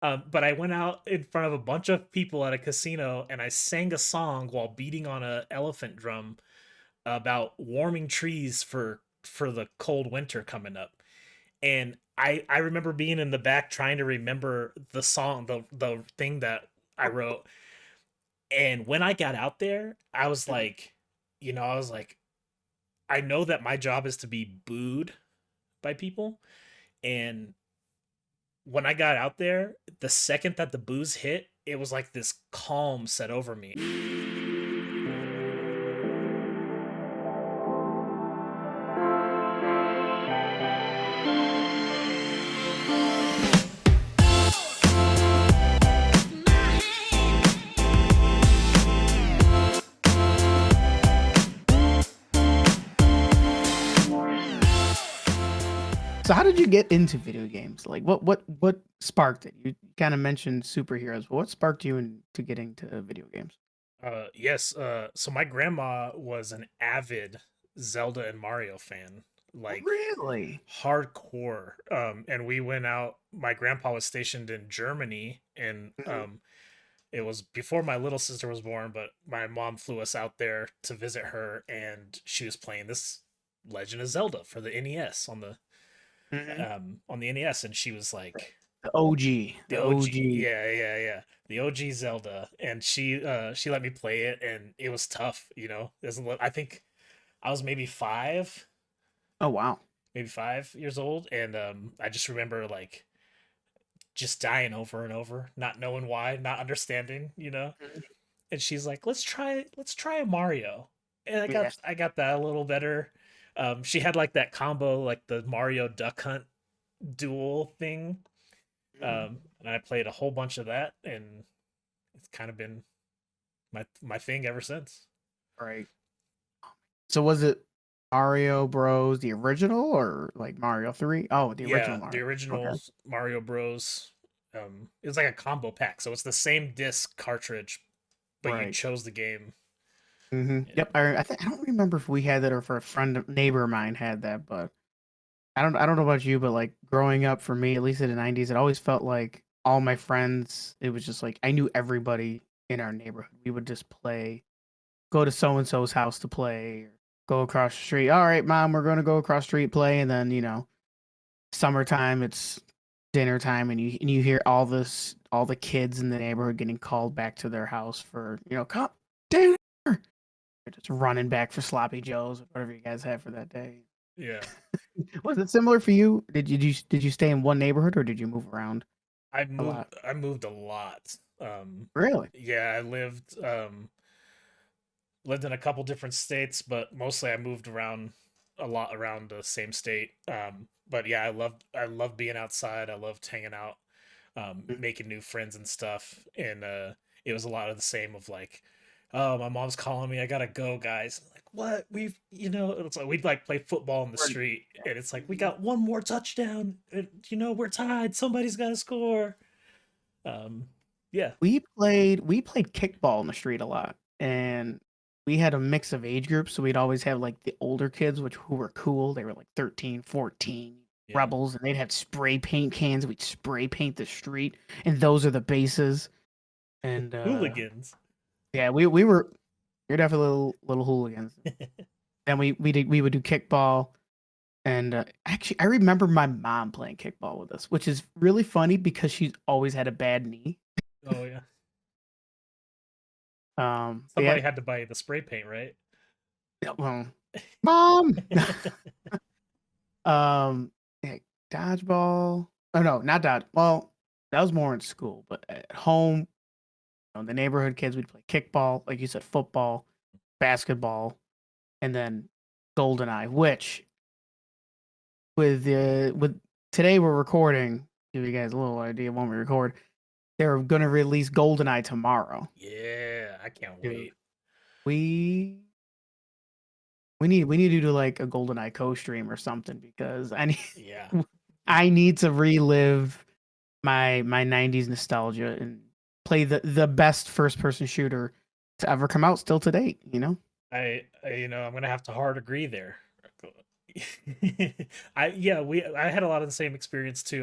But I went out in front of a bunch of people at a casino and I sang a song while beating on a elephant drum about warming trees for the cold winter coming up. And I remember being in the back trying to remember the song, the thing that I wrote. And when I got out there, I was Mhm. like, I was like, I know that my job is to be booed by people. And when I got out there, the second that the booze hit, it was like this calm set over me. So how did you get into video games? Like what sparked it? You kind of mentioned superheroes, but what sparked you into getting to video games? Yes. So my grandma was an avid Zelda and Mario fan, like Really? hardcore. And we went out. My grandpa was stationed in Germany, and Mhm. it was before my little sister was born. But my mom flew us out there to visit her, and she was playing this Legend of Zelda for the NES Mhm. on the NES, and she was like, The OG, the the OG, OG. yeah, yeah, yeah, the OG Zelda, and she let me play it, and it was tough. I think I was Oh wow. maybe 5 years old, and I just remember like just dying over and over, not knowing why, not understanding. Mhm. And she's like, let's try a Mario, and I Yeah. got I got that a little better. She had like that combo, like the Mario Duck Hunt duel thing. Mhm. And I played a whole bunch of that, and it's kind of been my thing ever since. Right. So was it Mario Bros. The original or like Mario 3? Oh, the original Yeah, the Mario. Okay. original Mario Bros. It's like a combo pack, so it's the same disc cartridge, but you Right. chose the game. Yeah, Yep. I don't remember if we had that or if a neighbor of mine had that, but I don't know about you, but like growing up for me, at least in the 90s, it always felt like all my friends, it was just like I knew everybody in our neighborhood. We would just play, go to so and so's house to play, or go across the street. All right, mom, we're gonna go across the street play, and then summertime, it's dinner time, and you hear all the kids in the neighborhood getting called back to their house for come dinner. They're just running back for sloppy joes or whatever you guys had for that day. yeah. Was it similar for you? Did you stay in one neighborhood or did you move around I a lot? moved. I moved a lot. Really? Yeah, I lived in a couple different states, but mostly I moved around a lot around the same state. But yeah, I loved being outside. I loved hanging out, Mm. making new friends and stuff. And it was a lot of the same of like, oh, my mom's calling me. I gotta go, guys. I'm like, what? It's like we'd like play football in the Right. street, and it's like we Mhm. got one more touchdown. And, we're tied. Somebody's got to score. Um, yeah, We played kickball in the street a lot, and we had a mix of age groups, so we'd always have like the older kids, who were cool. They were like 13, 14 yeah. rebels, and they'd have spray paint cans. We'd spray paint the street, and those are the bases. And Hooligans. yeah, we were definitely little hooligans. Then we would do kickball. And actually, I remember my mom playing kickball with us, which is really funny because she's always had a bad knee. Oh yeah. But yeah, Somebody had to buy the spray paint, right? yeah, well, mom. Yeah, dodgeball. Oh no, not dodge. Well, that was more in school, but at home, the neighborhood kids, we'd play kickball, like you said, football, basketball, and then GoldenEye. Which with today we're recording. Give you guys a little idea when we record. They're gonna release GoldenEye tomorrow. Yeah, I can't Dude, wait. we we need to do like a GoldenEye co-stream or something because Yeah. I need to relive my 90s nostalgia and play the best first person shooter to ever come out still to date. I'm gonna have to hard agree there. I had a lot of the same experience too.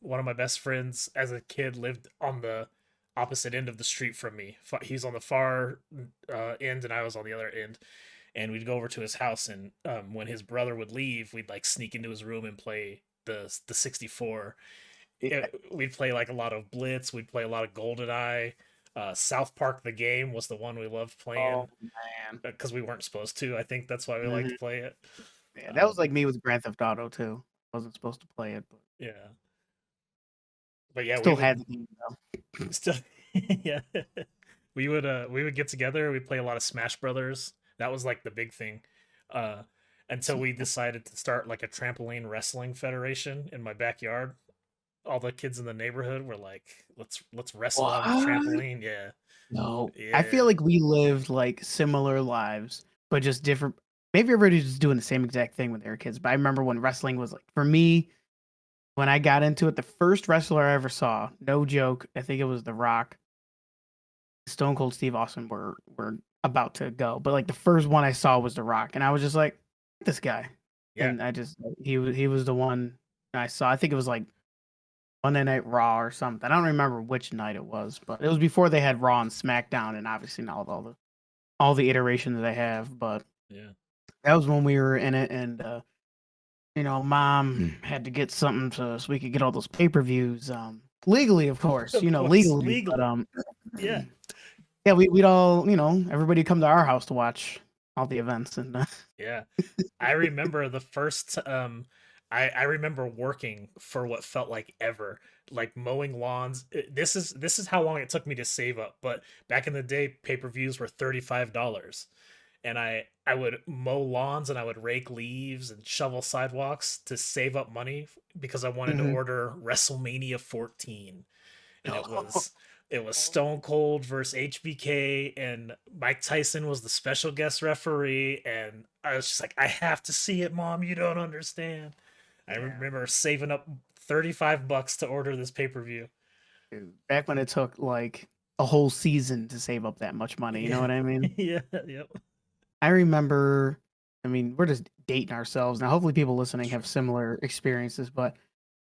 One of my best friends as a kid lived on the opposite end of the street from me. He's on the far end, and I was on the other end. And we'd go over to his house, and when his brother would leave, we'd like sneak into his room and play the 64. Yeah. We'd play like a lot of Blitz. We'd play a lot of GoldenEye. South Park the game was the one we loved playing Oh man. because we weren't supposed to. I think that's why we liked to Mhm. play it. Yeah, that was Um, like me with Grand Theft Auto too. Wasn't supposed to play it, but yeah, but yeah, we still would had the game though. still, yeah, we would get together. We'd play a lot of Smash Brothers. That was like the big thing. Uh, until we decided to start like a trampoline wrestling federation in my backyard. All the kids in the neighborhood were like, let's wrestle on the What? trampoline." Yeah, No. I yeah, feel like we lived like similar lives, but just different. Maybe everybody's just doing the same exact thing when they were kids. But I remember when wrestling was like for me, when I got into it, the first wrestler I ever saw, no joke, I think it was The Rock, Stone Cold Steve Austin were about to go. But like the first one I saw was The Rock, and I was just like, this guy. yeah, And I just he was the one I saw. I think it was like Monday Night Raw or something. I don't remember which night it was, but it was before they had Raw and SmackDown, and obviously now with all the iteration that they have. But yeah. that was when we were in it, and mom had to get something so we could get all those pay-per-views, legally, of course, Of course, legally. But legally. Yeah, yeah, we'd all, everybody come to our house to watch all the events, and yeah. I remember the first I remember working for what felt like ever, like mowing lawns. This is how long it took me to save up, but back in the day pay-per-views were $35. And I would mow lawns and I would rake leaves and shovel sidewalks to save up money because I wanted to Mhm. order WrestleMania 14, and it was Stone Cold versus HBK, and Mike Tyson was the special guest referee, and I was just like, I have to see it, Mom. You don't understand. I Yeah, remember saving up $35 to order this pay-per-view. dude. Back when it took like a whole season to save up that much money, you know Yeah, what I mean? yeah, yep. I remember. I mean, we're just dating ourselves now. Hopefully, people listening have Sure. similar experiences, but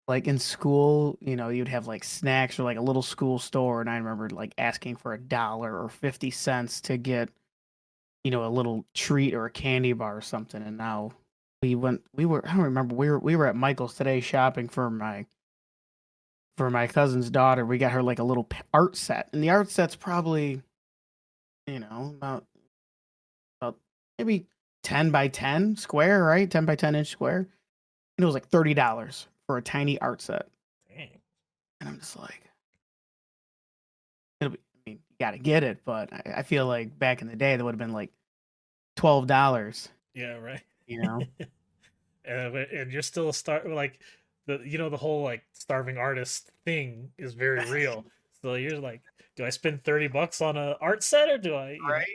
like in school, you'd have like snacks or like a little school store, and I remember like asking for $1 or 50 cents to get, a little treat or a candy bar or something. And now I don't remember, we were at Michael's today shopping for my cousin's daughter. We got her like a little art set, and the art set's probably, about maybe 10 by 10 square, right? 10 by 10 inch square. And it was like $30 for a tiny art set. Dang. And I'm just like, I mean, you got to get it, but I feel like back in the day, that would have been like $12, Yeah, right. you know? And you're still a star, like the whole like starving artist thing is very real. So you're like, do I spend $30 on a art set, or do I, Right?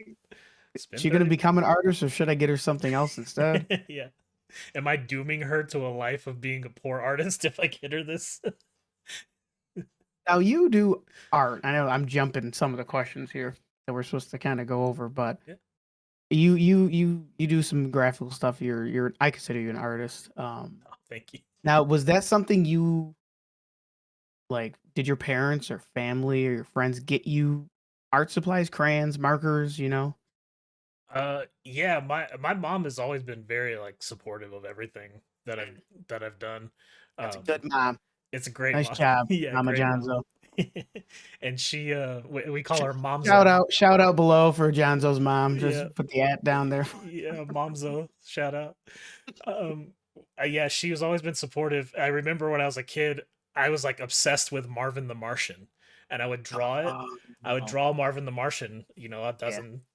Is spend she going to 30? become an artist or should I get her something else instead? Yeah. Am I dooming her to a life of being a poor artist if I get her this? Now, you do art. I know I'm jumping some of the questions here that we're supposed to kind of go over, but Yeah. you do some graphical stuff. I consider you an artist. Oh, thank you. Now, was that something you like? Did your parents or family or your friends get you art supplies, crayons, markers? Yeah, my mom has always been very like supportive of everything that I've done. That's a Um, good mom. it's a great Nice mom. job, Yeah, Mama great mom. Jonnzo. And we call Sh- her Shout Momzo. out, shout out below for Jonzo's mom. Yeah, Just put the at down there. yeah, Momzo, shout out. Um, yeah, she has always been supportive. I remember when I was a kid, I was like obsessed with Marvin the Martian, and I would draw it. Oh, I would no. draw Marvin the Martian, a Yeah,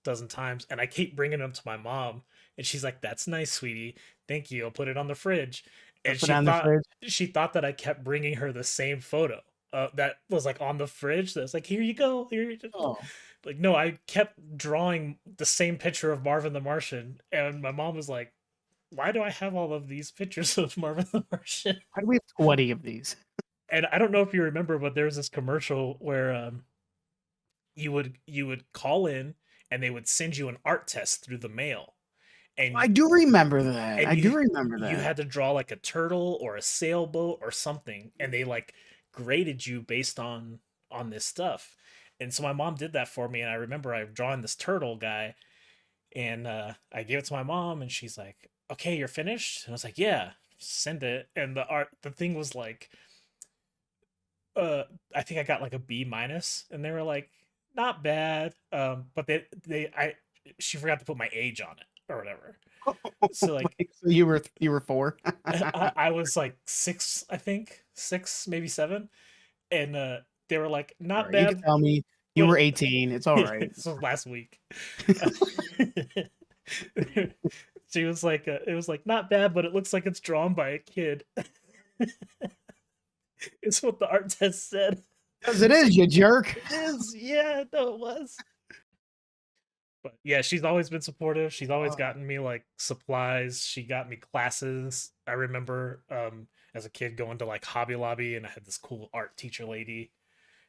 dozen times, and I keep bringing him to my mom, and she's like, "That's nice, sweetie. Thank you. I'll put it on the fridge." And put it on the fridge. she thought that I kept bringing her the same photo. That was like on the fridge. That was like, "Here you go. Here you go." Oh, Like, no, I kept drawing the same picture of Marvin the Martian, and my mom was like, why do I have all of these pictures of Marvin the Martian? why do we have 20 of these? And I don't know if you remember, but there was this commercial where you would call in and they would send you an art test through the mail, and I do remember that. and I do remember you that. had to draw like a turtle or a sailboat or something, and they like graded you based on this stuff. And so my mom did that for me, and I remember I drawing this turtle guy, and I gave it to my mom, and she's like, "Okay, you're finished." And I was like, "Yeah, send it." And the thing was like, uh, I think I got like a B minus, and they were like, "Not bad," but she forgot to put my age on it or whatever. So like So you were 4. I was like 6, I think 6, maybe 7, and they were like, All "Not right, you can bad," tell me you but were 18. It's all right. this was last week. She was like, "It was like not bad, but it looks like it's drawn by a kid." It's what the art test said. Because it is, you jerk. It is, yeah, no, it was. But yeah, she's always been supportive. She's always Oh, gotten me like supplies. She got me classes. I remember as a kid going to like Hobby Lobby, and I had this cool art teacher lady,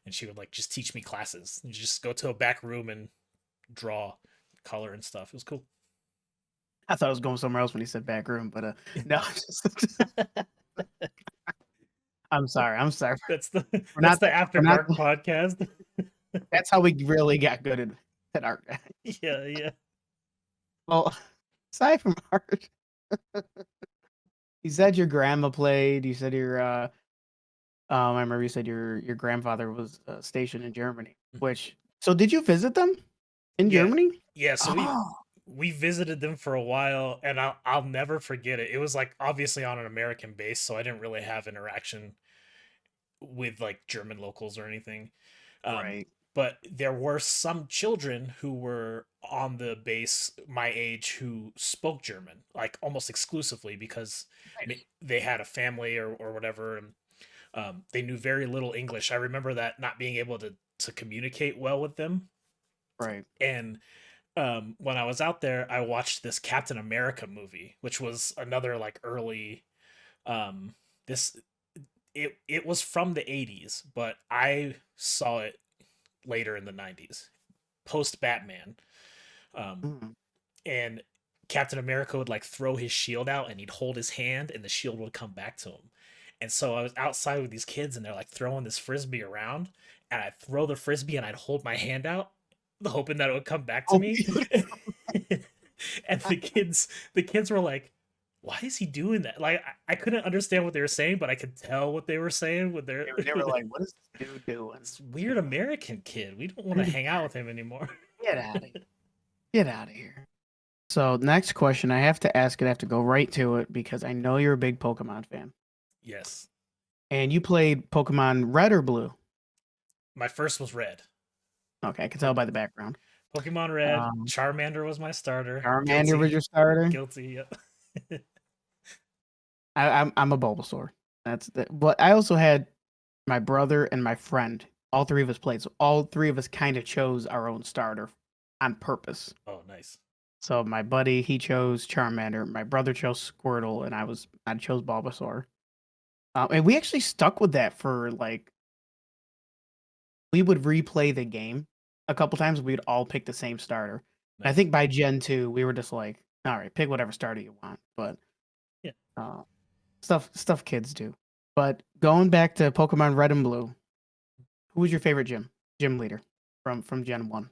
and she would like just teach me classes. You just go to a back room and draw, color and stuff. It was cool. I thought I was going somewhere else when he said back room, but no. I'm sorry. I'm sorry. That's the We're that's not. the We're After not. Dark podcast. That's how we really got good at art. Yeah, yeah. Well, aside from art, you said your grandma played. You said your I remember you said your grandfather was stationed in Germany. Which so did you visit them in Yeah. Germany? Yeah, so Oh, we visited them for a while, and I'll never forget it. It was like obviously on an American base, so I didn't really have interaction with like German locals or anything. Um, right. but there were some children who were on the base my age who spoke German, like almost exclusively because Nice. they had a family or whatever, and they knew very little English. I remember that not being able to communicate well with them. Right. And when I was out there, I watched this Captain America movie, which was another like early um, this it was from the 80s, but I saw it later in the 90s, post Batman. Um, Mm. and Captain America would like throw his shield out, and he'd hold his hand and the shield would come back to him. And so I was outside with these kids, and they're like throwing this frisbee around, and I'd throw the frisbee and I'd hold my hand out, hoping that it would come back to Oh, me. And the kids were like, why is he doing that? Like I couldn't understand what they were saying, but I could tell what they were saying with their they were like, "What is this dude doing? this weird American kid. We don't want to hang out with him anymore. Get out of here! Get out of here!" So next question, I have to ask it. I have to go right to it because I know you're a big Pokemon fan, Yes. and you played Pokemon Red or Blue. My first was Red. Okay, I can tell Po- by the background. Pokemon Red. Um, Charmander was my starter. Charmander was Guilty. your starter. Guilty. Yep. I'm a Bulbasaur. That's the. But I also had my brother and my friend. All three of us played, so all three of us kind of chose our own starter on purpose. Oh, nice. So my buddy he chose Charmander, my brother chose Squirtle, and I chose Bulbasaur. And we actually stuck with that for like we would replay the game a couple times. We'd all pick the same starter. And I Nice. think by Gen 2, we were just like, all right, pick whatever starter you want. But Yeah. uh, stuff kids do. But going back to Pokemon Red and Blue, who was your favorite gym leader from Gen 1?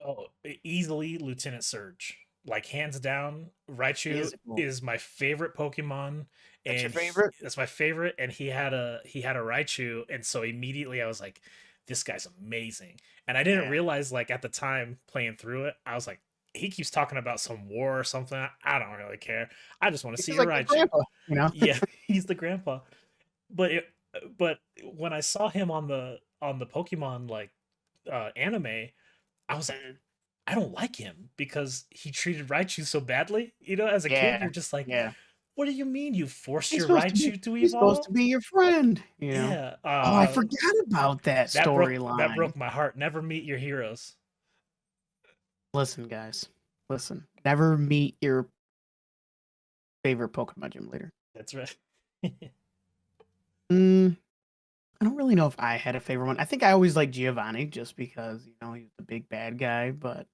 Oh, easily Lieutenant Surge. Like hands down, He Raichu is cool. is my favorite Pokemon, That's your and favorite? that's my favorite. And he had a Raichu, and so immediately I was like, this guy's amazing. And I didn't Yeah. realize like at the time playing through it, I was like, he keeps talking about some war or something. I don't really care. I just want to He's see just a like your Raichu. grandpa, you know? Yeah, he's the grandpa. But but when I saw him on the Pokemon like anime, I was like, Mhm. I don't like him because he treated Raichu so badly. As a kid, Yeah. you're just like, Yeah. what do you mean you forced He's your supposed to be Raichu to he's supposed evolve? to be your friend, you know? Yeah, Oh, I forgot about that that storyline. broke my heart. Never meet your heroes. Listen, guys. Listen. Never meet your favorite Pokemon gym leader. That's right. Mm, I don't really know if I had a favorite one. I think I always liked Giovanni just because, he's the big bad guy, but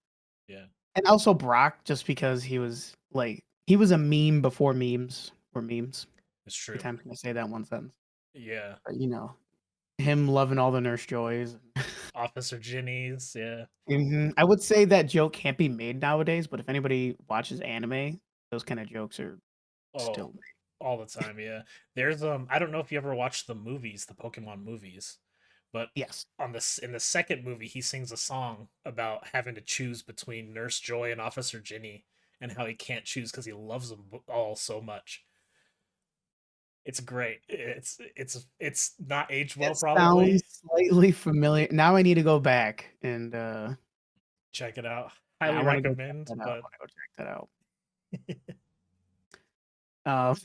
Yeah. and also Brock, just because he was a meme before memes were memes. It's Every true. time can I say that in one sentence? Yeah. But, him loving all the Nurse Joys. Officer Ginny's, yeah. I would say that joke can't be made nowadays, but if anybody watches anime, those kind of jokes are Oh, still made. all the time, yeah. There's I don't know if you ever watched the movies, the Pokemon movies, but Yes. on this in the second movie he sings a song about having to choose between Nurse Joy and Officer Ginny and how he can't choose because he loves them all so much. It's great. It's not aged well It sounds probably. slightly familiar. Now I need to go back and Check it out. yeah, I Highly want to go check recommend, that out. I but want to go check that out. Uh,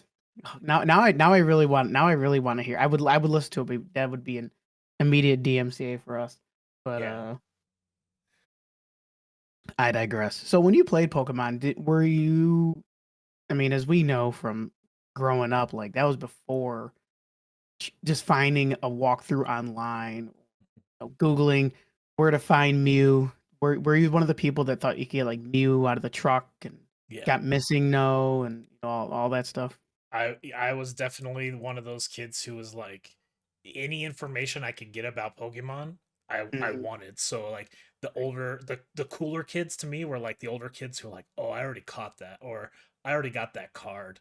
now I really want to hear. I would listen to it. But that would be an immediate DMCA for us. But yeah. I digress. So when you played Pokemon, were you? I mean, as we know from growing up, like that was before just finding a walkthrough online, Googling where to find Mew. Were you one of the people that thought you could get like Mew out of the truck and Yeah. got missing no and all that stuff? I was definitely one of those kids who was like any information I could get about Pokemon, I Mhm. wanted. So like the cooler kids to me were like the older kids who were like, "Oh, I already caught that," or "I already got that card."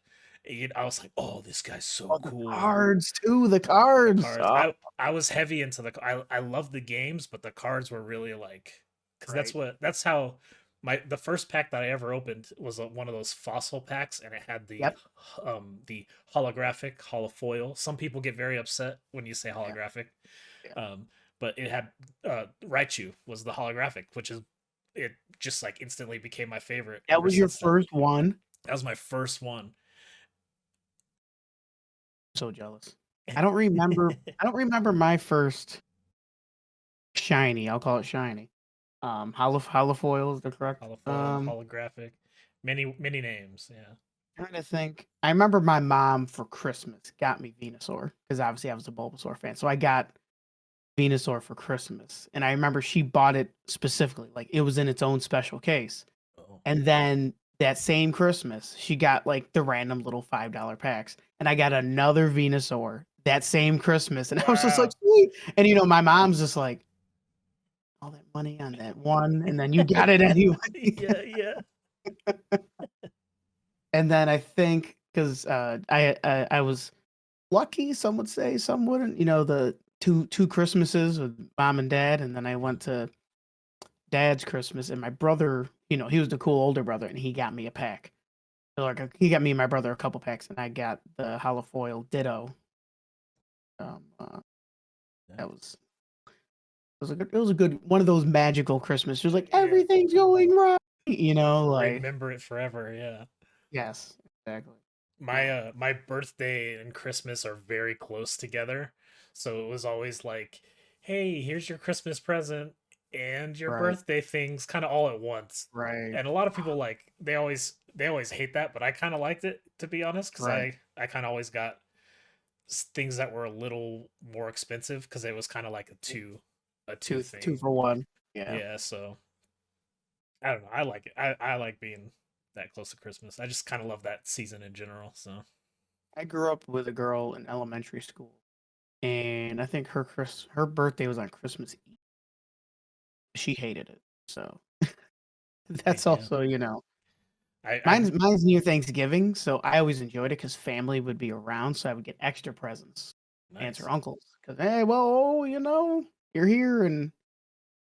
I was like, "Oh, this guy's so Oh, the cool." cards too. The The cards. cards. I was heavy into I love the games, but the cards were really like because Right. that's how the first pack that I ever opened was one of those fossil packs, and it had Yep. the holographic holofoil. Some people get very upset when you say Yeah. holographic, Yeah. um, but it had Raichu was the holographic, which is it just like instantly became my favorite That ever was your since then. first one. That was my first one. So jealous. I don't remember. I don't remember my first shiny. I'll call it shiny. Holofoil is the correct. Holofoil, holographic, many names. Yeah. Trying to think. I remember my mom for Christmas got me Venusaur because obviously I was a Bulbasaur fan. So I got Venusaur for Christmas, and I remember she bought it specifically, like it was in its own special case. Oh. And then that same Christmas, she got like the random little $5 packs, and I got another Venusaur that same Christmas, and I was just like, Wow. sweet. And my mom's just like, all that money on that one, and then you got it anyway. Yeah, yeah. And then I think because I was lucky, some would say, some wouldn't. The two Christmases with mom and dad, and then I Mhm. went to dad's Christmas, and my brother, he was the cool older brother, and he got me a pack. So like he got me and my brother a couple packs, and I got the holofoil Ditto. Um, uh, that Nice. was it was a good one of those magical Christmas. It was like Yeah. everything's going right, like Remember it forever, yeah. yes, exactly. My birthday and Christmas are very close together. So it was always like, "Hey, here's your Christmas present and your Right, birthday things kind of all at once." right, And a lot of people like they always hate that, but I kind of liked it to be honest cuz right. I kind of always got things that were a little more expensive cuz it was kind of like a two Two thing. for one. Yeah. Yeah, so I don't know. I like it. I like being that close to Christmas. I just kind of love that season in general. So I grew up with a girl in elementary school, and I think her birthday was on Christmas Eve. She hated it, so that's yeah, also I mine's near Thanksgiving, so I always enjoyed it because family would be around, so I would get extra presents, aunts or nice. uncles, because hey, well, you're here and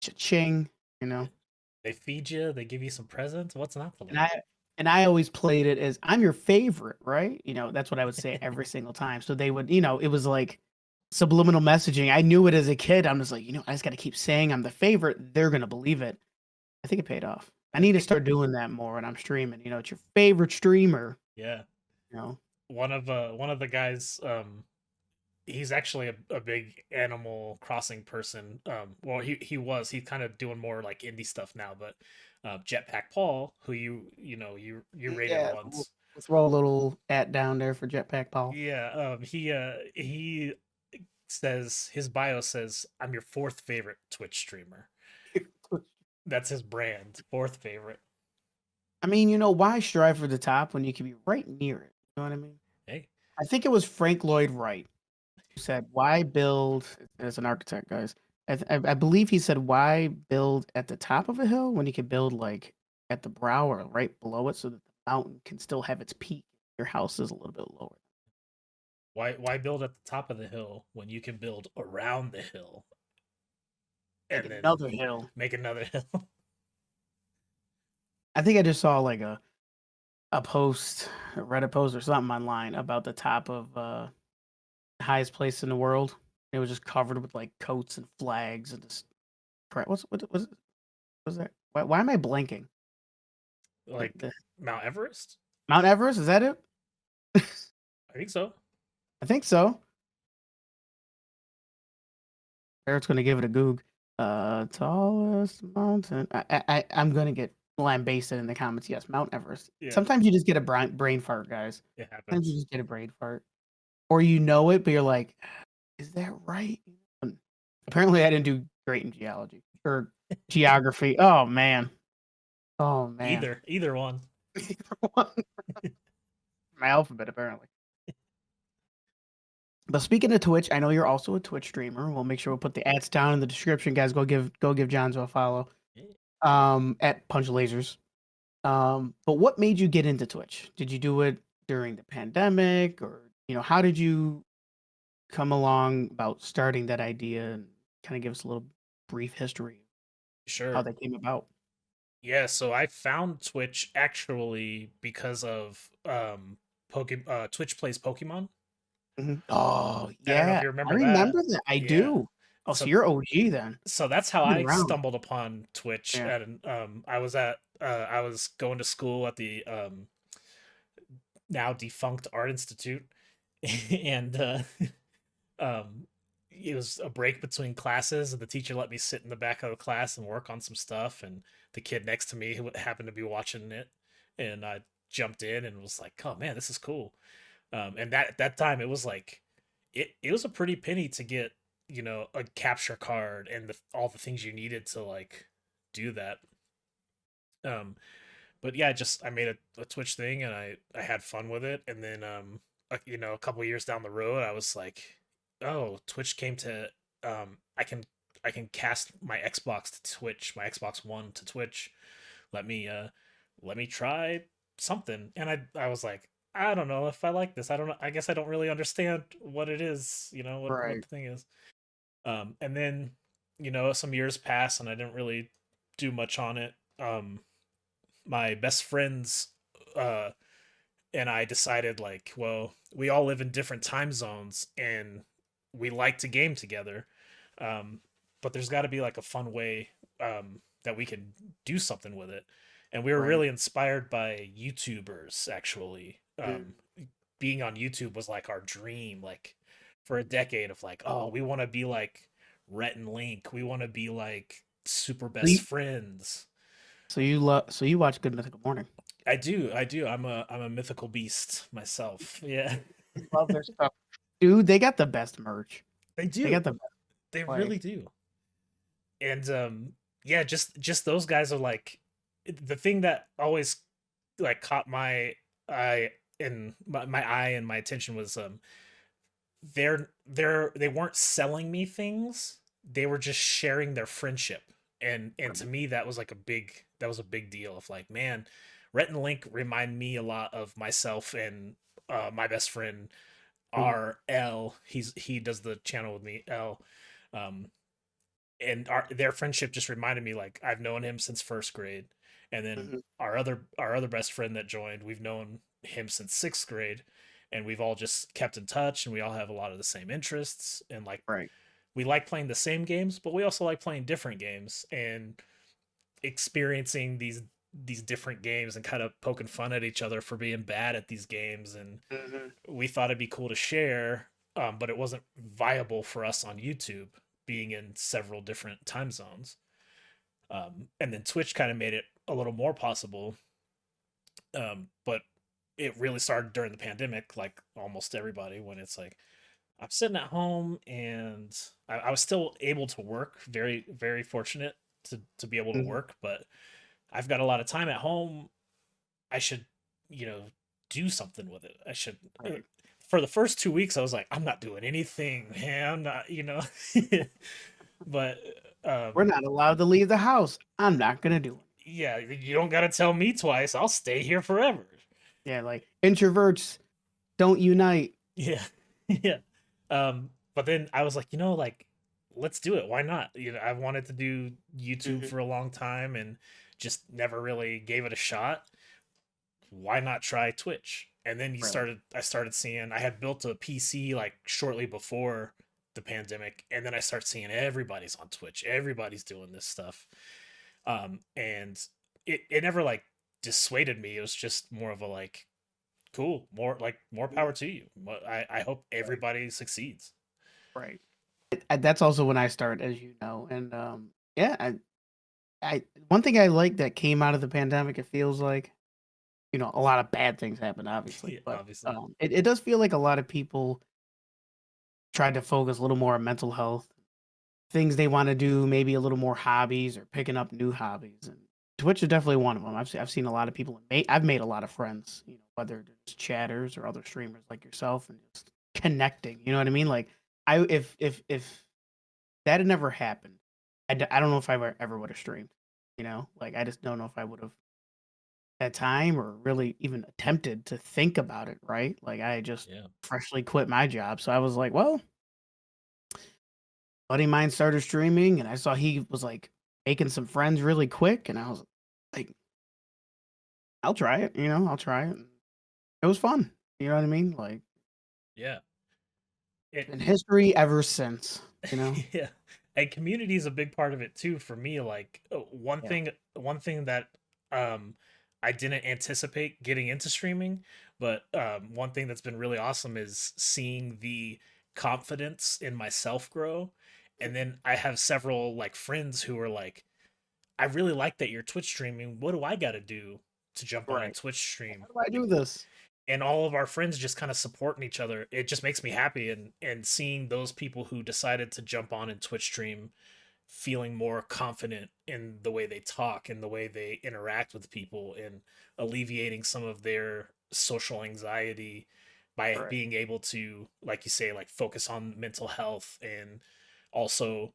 cha-ching, you Yeah. know. They feed you. They give you some presents. What's not to And like? I always played it as I'm your favorite, right? That's what I would say every single time. So they would, it was like subliminal messaging. I knew it as a kid. I'm just like, I just got to keep saying I'm the favorite. They're gonna believe it. I think it paid off. I I need to think start doing that more when I'm streaming. It's your favorite streamer. yeah. You know, One of the guys he's actually a big Animal Crossing person. Well, he's kind of doing more like indie stuff now, but Jetpack Paul, who you rated yeah. We'll, once. we'll throw a little at down there for Jetpack Paul. Yeah, he says his bio says I'm your fourth favorite Twitch streamer. That's his brand, fourth favorite. I mean, why strive for the top when you can be right near it? You know what I mean? Hey, I think it was Frank Lloyd Wright who said, "Why build?" As an architect, guys, I believe he said, "Why build at the top of a hill when you could build like at the brow or right below it, so that the mountain can still have its peak. Your house is a little bit lower, why build at the top of the hill when you can build around the hill like and then another hill." make another hill? I think I just saw like a post, a Reddit post or something online about the top of highest place in the world. It was just covered with like coats and flags and just what's that? Why am I blanking? Like Mount Everest? Mount Everest, is that it? I think so. I think so. Eric's gonna give it a goog. Tallest mountain. I'm gonna get lambasted in the comments. Yes, Mount Everest. Yeah, Sometimes you just get a brain fart, guys. it Sometimes you happens. just get a brain fart, or you know it, but you're like, "Is that right?" Apparently, I didn't do great in geology or geography. Oh man. Oh man. Either one. My alphabet apparently. But speaking of Twitch, I know you're also a Twitch streamer. We'll make sure we'll put the ads down in the description, guys. Go give Jonnzo a follow. At PunchLazers. But what made you get into Twitch? Did you do it during the pandemic, or how did you come along about starting that idea, and kind of give us a little brief history of how Sure. that came about? Yeah, so I found Twitch actually because of Twitch plays Pokemon. Oh I don't know if yeah, you I remember that. remember that. I Yeah. do. Oh, so So you're OG then. so that's how You've been I around. stumbled upon Twitch Yeah. at an I was going to school at the now defunct Art Institute and um it was a break between classes and the teacher let me sit in the back of the class and work on some stuff, and the kid next to me who happened to be watching it, and I jumped in and was like, oh man, this is cool. And that time it was like it was a pretty penny to get, a capture card and all the things you needed to like do that. um but yeah, I made a Twitch thing and I had fun with it, and then a couple years down the road I was like, oh, Twitch came to I can cast my Xbox to Twitch, my Xbox One to Twitch. Let me let me try something. And I was like, I don't know if I like this. I don't know. I guess I don't really understand what it is, what Right. the thing is. And then, some years pass and I didn't really do much on it. My best friends uh and I decided like, well, we all live in different time zones and we like to game together. Um, but there's got to be like a fun way that we can do something with it. And we were Right. really inspired by YouTubers actually. Mm. Being on YouTube was like our dream, like for a decade of like, oh, we want to be like Rhett and Link. We want to be like super So best you, friends. so you watch Good Mythical Morning. I do. I'm a mythical beast myself. Yeah. Love their stuff, dude. They got the best merch. They They got do. the best, They like really do. And yeah, just those guys are like the thing that always like caught my eye and my eye and my attention was they weren't selling me things. They were just sharing their friendship. And to me that was like a big deal of like, man, Rhett and Link remind me a lot of myself and my best friend Mhm, RL. He does the channel with me, L. Um, and their friendship just reminded me like I've known him since first grade, and then mhm, our other best friend that joined, we've known him since sixth grade, and we've all just kept in touch, and we all have a lot of the same interests, and like right. we like playing the same games, but we also like playing different games and experiencing these different games and kind of poking fun at each other for being bad at these games, and Mhm, we thought it'd be cool to share, but it wasn't viable for us on YouTube, being in several different time zones. And then Twitch kind of made it a little more possible, but it really started during the pandemic, like almost everybody, when it's like I'm sitting at home and I was still able to work, very fortunate to be able to mhm. work, but I've got a lot of time at home. I should, you know, do something with it. I should. Right. For the first 2 weeks, I was like, I'm not doing anything, man. I'm not, but We're um, not allowed to leave the house. I'm not gonna do it. yeah, you don't got to tell me twice. I'll stay here forever. Yeah, like introverts don't unite. Yeah, yeah. But then I was like, like, let's do it. Why not? I wanted to do YouTube Mhm. for a long time and just never really gave it a shot. Why not try Twitch? And then Right. I started seeing, I had built a PC like shortly before the pandemic, and then I start seeing everybody's on Twitch, everybody's doing this stuff. And it never like dissuaded me. It was just more of a like, cool, more Mhm. power to you. I hope Right. everybody succeeds. Right. That's also when I start, as you know, and yeah, I one thing I like that came out of the pandemic. It feels like a lot of bad things happened, obviously, Yeah, but obviously. it does feel like a lot of people tried to focus a little more on mental health, things they want to do, maybe a little more hobbies or picking up new hobbies. And Twitch is definitely one of them. I've seen a lot of people. I've made a lot of friends. Whether they're just chatters or other streamers like yourself, and just connecting. You know what I mean? Like if that had never happened, I don't know if I ever would have streamed. Like I just don't know if I would have had time or really even attempted to think about it. Right? Like I had just Yeah. freshly quit my job, so I was like, well, buddy of mine started streaming, and I saw he was like making some friends really quick, and I was like, I'll try it. I'll try it. It was fun. You know what I mean? Like, Yeah. It in history ever since. You know? yeah. And community is a big part of it too for me. Like Yeah. one thing that um I didn't anticipate getting into streaming, but one thing that's been really awesome is seeing the confidence in myself grow. And then I have several like friends who are like, I really like that you're Twitch streaming. What do I got to do to jump on and Right. Twitch How stream? do I do this? And all of our friends just kind of supporting each other. It just makes me happy, and seeing those people who decided to jump on and Twitch stream feeling more confident in the way they talk and the way they interact with people, and alleviating some of their social anxiety by Right. being able to, like you say, like focus on mental health, and also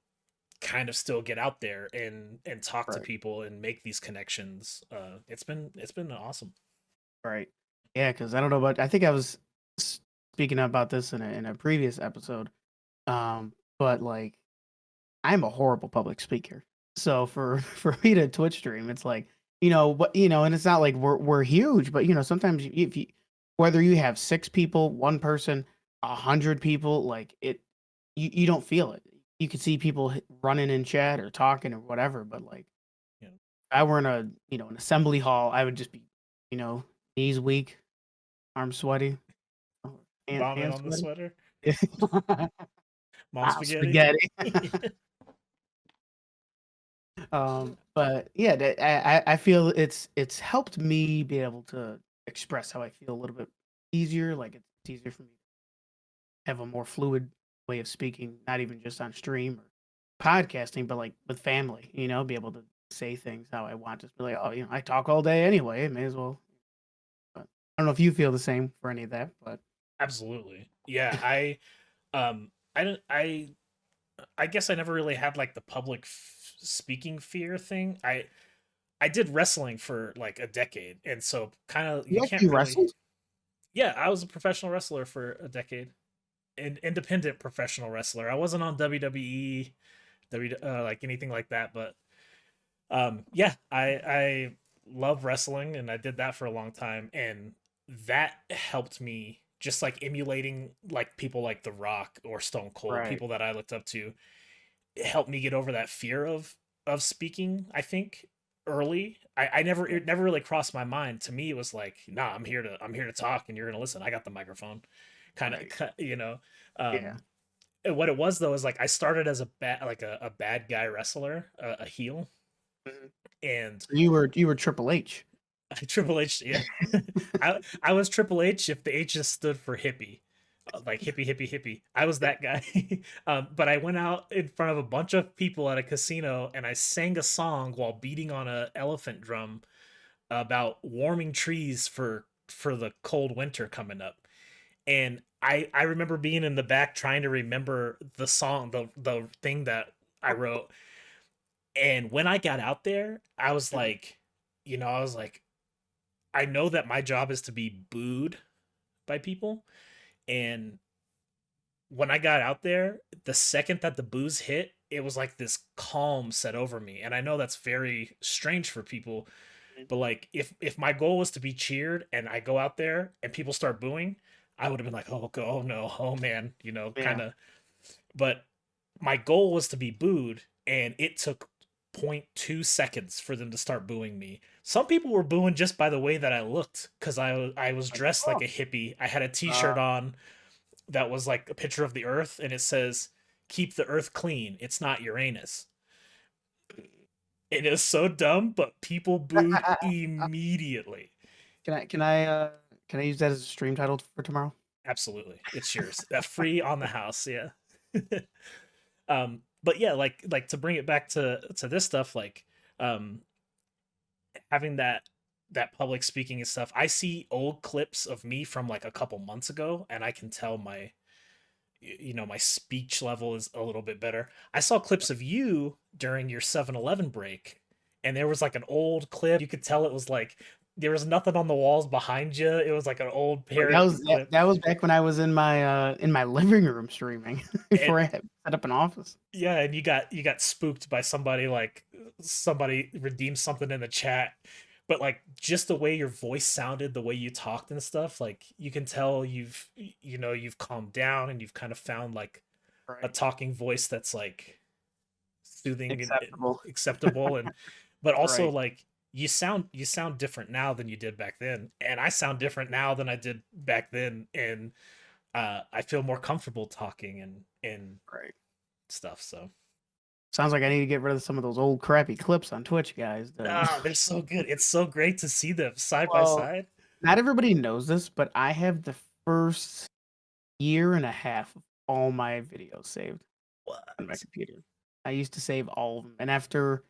kind of still get out there and talk to Right. people and make these connections. It's been awesome. Right. Yeah, because I don't know about. I think I was speaking about this in a previous episode. But like, I'm a horrible public speaker. So for for me to Twitch stream, it's like, and it's not like we're huge, but sometimes if you whether you have 6 people, 1 person, 100 people, like you don't feel it. You can see people running in chat or talking or whatever, but like You know, if I were in an assembly hall, I would just be, you know, knees weak, arms sweaty, vomit hands on the sweaty. sweater. Mom Ah, spaghetti. spaghetti. But yeah, I feel it's helped me be able to express how I feel a little bit easier. Like it's easier for me to have a more fluid way of speaking, not even just on stream or podcasting, but like with family. Be able to say things how I want. Just be like, oh, I talk all day anyway. May as well. But I don't know if you feel the same for any of that, but Absolutely. Yeah, I don't I guess I never really had like the public speaking fear thing. I did wrestling for like a decade, and so kind of you you can't actually really. wrestled. Yeah, I was a professional wrestler for a decade. An independent professional wrestler. I wasn't on WWE, like anything like that, but yeah, I love wrestling, and I did that for a long time, and that helped me just like emulating like people like The Rock or Stone Cold, Right. people that I looked up to. It helped me get over that fear of speaking, I think, early. I never Right. it never really crossed my mind. To me, it was like, nah, I'm here to talk, and you're gonna listen. I got the microphone, kind Right. of, Yeah. Um, and what it was though is like I started as a bad guy wrestler, a heel, Mhm. and So you were Triple H. Triple H. Yeah, I was Triple H if the H just stood for hippie, like hippie hippie hippie. I was that guy. But I went out in front of a bunch of people at a casino and I sang a song while beating on a elephant drum about warming trees for the cold winter coming up. And I remember being in the back trying to remember the song, the thing that I wrote. And when I got out there, I was like, I was like, I know that my job is to be booed by people. And when I got out there, the second that the booze hit, it was like this calm set over me. And I know that's very strange for people, but like if my goal was to be cheered and I go out there and people start booing, I would have been like, oh no, oh man, kind Yeah. of. But my goal was to be booed, and it took zero point 0.2 seconds for them to start booing me. Some people were booing just by the way that I looked because I was Like, dressed like oh, a hippie. I had a uh, T-shirt on that was like a picture of the Earth, and it says, "Keep the Earth clean. It's not Uranus." It is so dumb, but people booed immediately. can I use that as a stream title for tomorrow? Absolutely, it's yours. Free on the house, yeah. But yeah, like to bring it back to this stuff, like um, having that public speaking and stuff. I see old clips of me from like a couple months ago, and I can tell my speech level is a little bit better. I saw clips of you during your 7-Eleven break, and there was like an old clip. You could tell it was like there was nothing on the walls behind you. It was like an old Like, that parrot was clip. that was back when I was in my living room streaming And before I had set up an office. yeah, and you got spooked by somebody, like somebody redeemed something in the chat. But like just the way your voice sounded, the way you talked and stuff, like you can tell you've calmed down and you've kind of found like a Right. talking voice that's like soothing and Acceptable. acceptable. And but also Right. like you sound different now than you did back then, and I sound different now than I did back then. And I feel more comfortable talking and Right. stuff. So Sounds like I need to get rid of some of those old crappy clips on Twitch, guys. Then. they're so good. It's so great to see them side by Well, side. not everybody knows this, but I have the first year and a half of all my videos saved on my What? computer. I used to save all of them, and after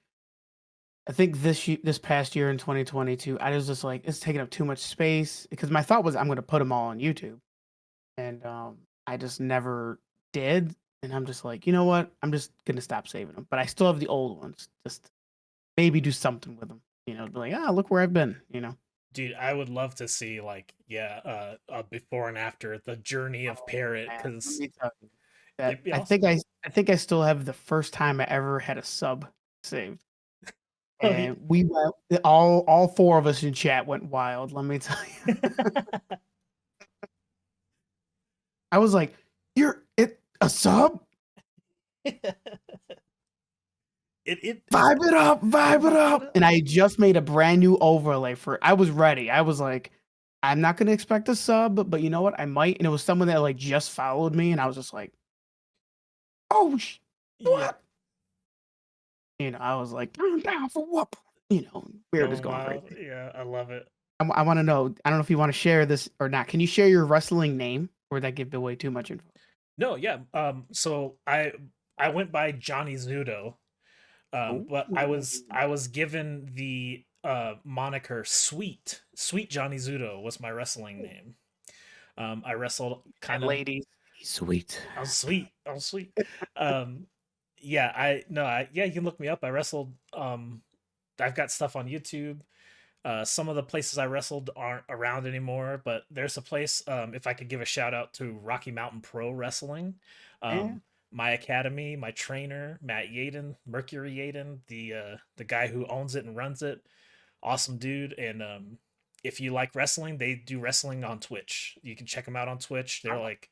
I think this past year in 2022, I was just like, it's taking up too much space because my thought was I'm going to put them all on YouTube, and I just never did. And I'm just like, you know what? I'm just gonna stop saving them, but I still have the old ones. Just maybe do something with them. Be like, look where I've been. Dude, I would love to see like a before and after the journey of Parrot, Man, let because me tell you that it'd be awesome. I think I still have the first time I ever had a sub saved, Oh, yeah. and we went all four of us in chat went wild. Let me tell you, I was like, "You're it a sub? it Vibe it vibe it up!" up. And I just made a brand new overlay for it. I was ready. I was like, "I'm not gonna expect a sub, but you know what? I might." And it was someone that like just followed me, and I was just like, "Oh, Yeah, what?" I was like, "I'm down for what?" Weird is going going wild. crazy. Yeah, I love it. I want to know. I don't know if you want to share this or not. Can you share your wrestling name, or would that give away too much info? No, yeah. So I went by Johnny Zudo. Oh, But I was given the moniker Sweet Johnny Zudo was my wrestling name. I wrestled and kind of. ladies, he's sweet. I was sweet. I was sweet. Um, yeah, I no, I yeah, you can look me up. I wrestled. I've got stuff on YouTube. Some of the places I wrestled aren't around anymore, but there's a place. If I could give a shout out to Rocky Mountain Pro Wrestling, Yeah. um, my academy, my trainer Matt Yaden, Mercury Yaden, the guy who owns it and runs it, awesome dude. And if you like wrestling, they do wrestling on Twitch. You can check them out on Twitch. They're Oh, like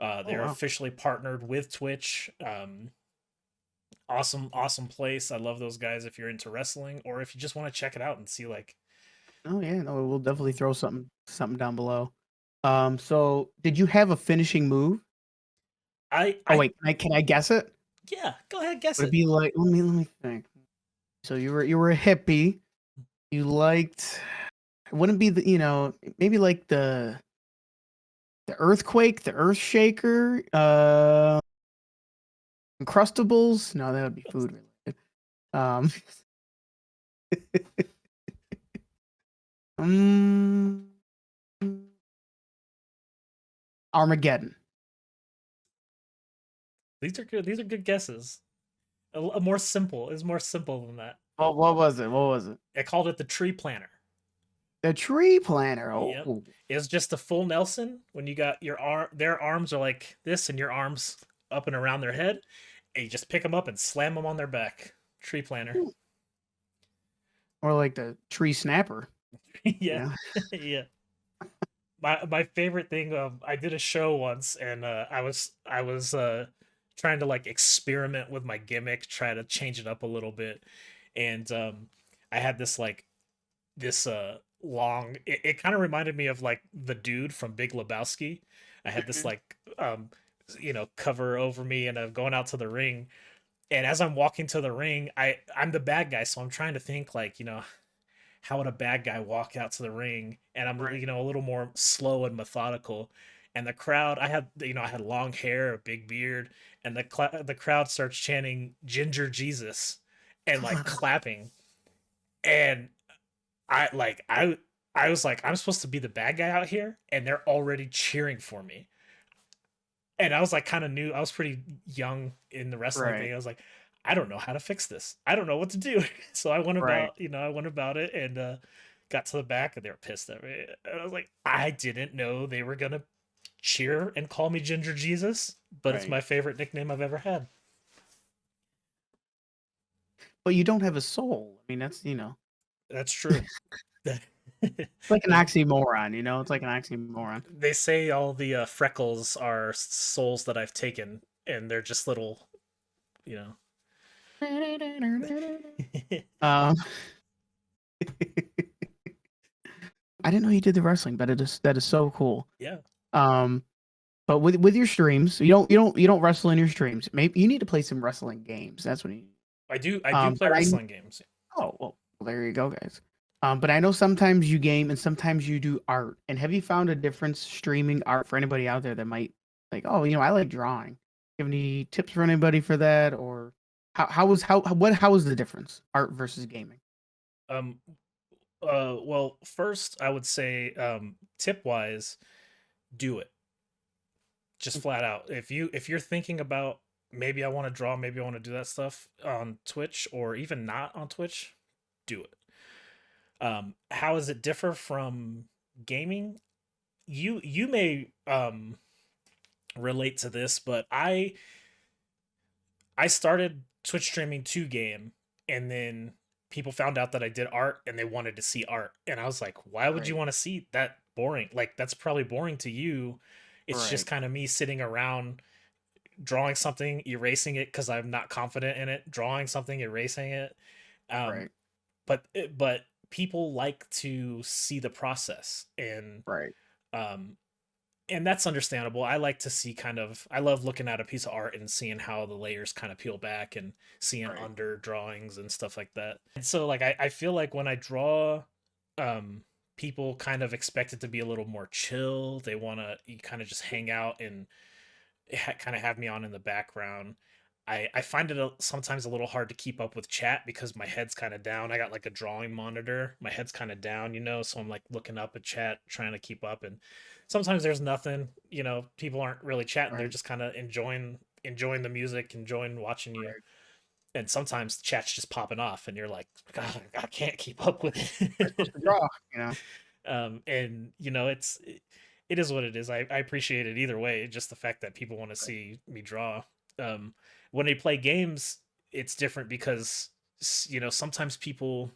oh they're wow. officially partnered with Twitch. Awesome place. I love those guys if you're into wrestling or if you just want to check it out and see like Oh yeah. No, we'll definitely throw something down below. So did you have a finishing move? Oh I wait, can I guess it? yeah, go ahead, guess Would it it. be like let me think. So you were a hippie. You liked it wouldn't be maybe like the earthquake, the earth shaker, Uncrustables. No, that would be food related. Um Mm, Armageddon. These are good. These are good guesses. A more simple is more simple than that. What was it? What was it? I called it the tree planter. The tree planter. Yep. Oh, It's just a full Nelson when you got your arm. Their arms are like this, and your arms up and around their head, and you just pick them up and slam them on their back. Tree planter. or like the tree snapper. Yeah, Yeah. yeah. My favorite thing. I did a show once, and I was trying to like experiment with my gimmick, try to change it up a little bit, and I had this like this long. It kind of reminded me of like the dude from Big Lebowski. I had this Mhm. like cover over me, and I'm going out to the ring. And as I'm walking to the ring, I'm the bad guy, so I'm trying to think like how would a bad guy walk out to the ring, and I'm Right. a little more slow and methodical. And the crowd, I had long hair, a big beard, and the crowd starts chanting Ginger Jesus and like clapping. And I was like, I'm supposed to be the bad guy out here, and they're already cheering for me. And I was like kind of new. I was pretty young in the wrestling Right. thing. I was like, I don't know how to fix this. I don't know what to do. So Right. I went about it, and got to the back, and they were pissed at me. And I was like, I didn't know they were gonna cheer and call me Ginger Jesus, but it's Right. my favorite nickname I've ever had. But you don't have a soul. I mean, that's That's true. like an There's oxymoron. It's like an oxymoron. They say all the freckles are souls that I've taken, and they're just little, you know. Um, I didn't know you did the wrestling, but that is so cool. Yeah, Um, but with your streams, you don't wrestle in your streams. Maybe you need to play some wrestling games. That's what you. I do. I do play But I wrestling games. Oh, well, there you go, guys. But I know sometimes you game and sometimes you do art. And have you found a difference streaming art for anybody out there that might like, oh, I like drawing. You have any tips for anybody for that, or how is the difference art versus gaming? Um. Well, first I would say, tip wise, do it. Just flat out. If you're thinking about maybe I want to draw, maybe I want to do that stuff on Twitch or even not on Twitch, do it. How does it differ from gaming? You may relate to this, but I started Twitch streaming to game, and then people found out that I did art, and they wanted to see art. And I was like, why would you Right, want to see that? Boring. Like, that's probably boring to you. It's just right, kind of me sitting around drawing something, erasing it because I'm not confident in it, drawing something, erasing it. Um, right, but people like to see the process, right, um, and that's understandable. I like to see I love looking at a piece of art and seeing how the layers kind of peel back and seeing right, under drawings and stuff like that. And so like I feel like when I draw, um people kind of expect it to be a little more chill. They want to kind of just hang out and kind of have me on in the background. I find it sometimes a little hard to keep up with chat because my head's kind of down. I got like a drawing monitor. My head's kind of down, so I'm like looking up at chat, trying to keep up. And sometimes there's nothing. People aren't really chatting. They're right, just kind of enjoying the music, enjoying watching you. right. And sometimes chat's just popping off, and you're like, God, I can't keep up with I'm supposed it. to draw, you know. And it is what it is. I appreciate it either way. Just the fact that people want to Right, see me draw. Um, when they play games, it's different because sometimes people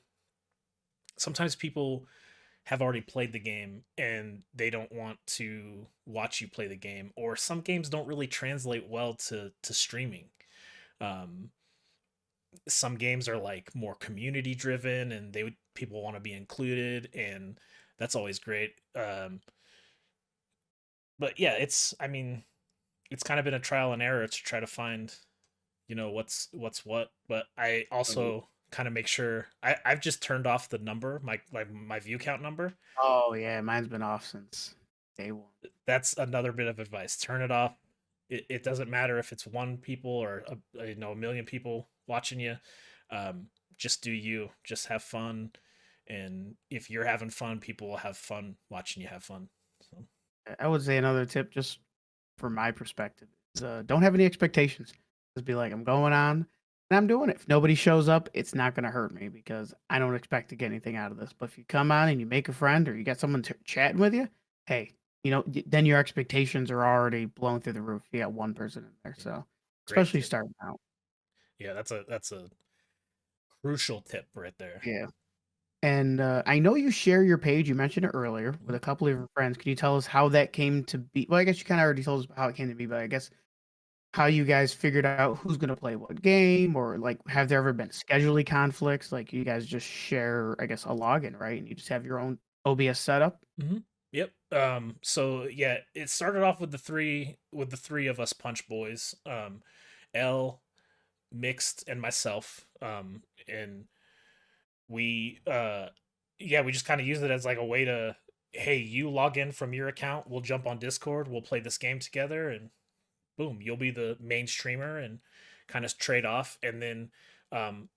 have already played the game and they don't want to watch you play the game, or some games don't really translate well to streaming. Um, some games are like more community driven, and people want to be included, and that's always great. But yeah, it's kind of been a trial and error to try to find what's what. But I right. also kind of make sure I've just turned off the number, my view count number. Oh yeah, mine's been off since day one. That's another bit of advice. Turn it off. It doesn't matter if it's one people or a million people watching you. um, just do you, just have fun. And if you're having fun, people will have fun watching you have fun. So I would say another tip, just from my perspective, is don't have any expectations. Just be like, I'm going on and I'm doing it. If nobody shows up, it's not going to hurt me because I don't expect to get anything out of this. But if you come on and you make a friend or you got someone chatting with you, hey, then your expectations are already blown through the roof. You got one person in there. yeah, So, great especially tip. starting out. Yeah, that's a crucial tip right there. Yeah. And I know you share your page. You mentioned it earlier with Mhm. a couple of your friends. Can you tell us how that came to be? Well, I guess you kind of already told us how it came to be, but I guess how you guys figured out who's going to play what game, or like have there ever been scheduling conflicts? Like you guys just share, I guess, a login, right? And you just have your own OBS setup. Mm-hmm. Yep. So yeah, it started off with the three of us Punch Boys. L, Mixed, and myself. And we yeah, we just kind of used it as like a way to, hey, you log in from your account, we'll jump on Discord, we'll play this game together, and boom, you'll be the main streamer and kind of trade off. And then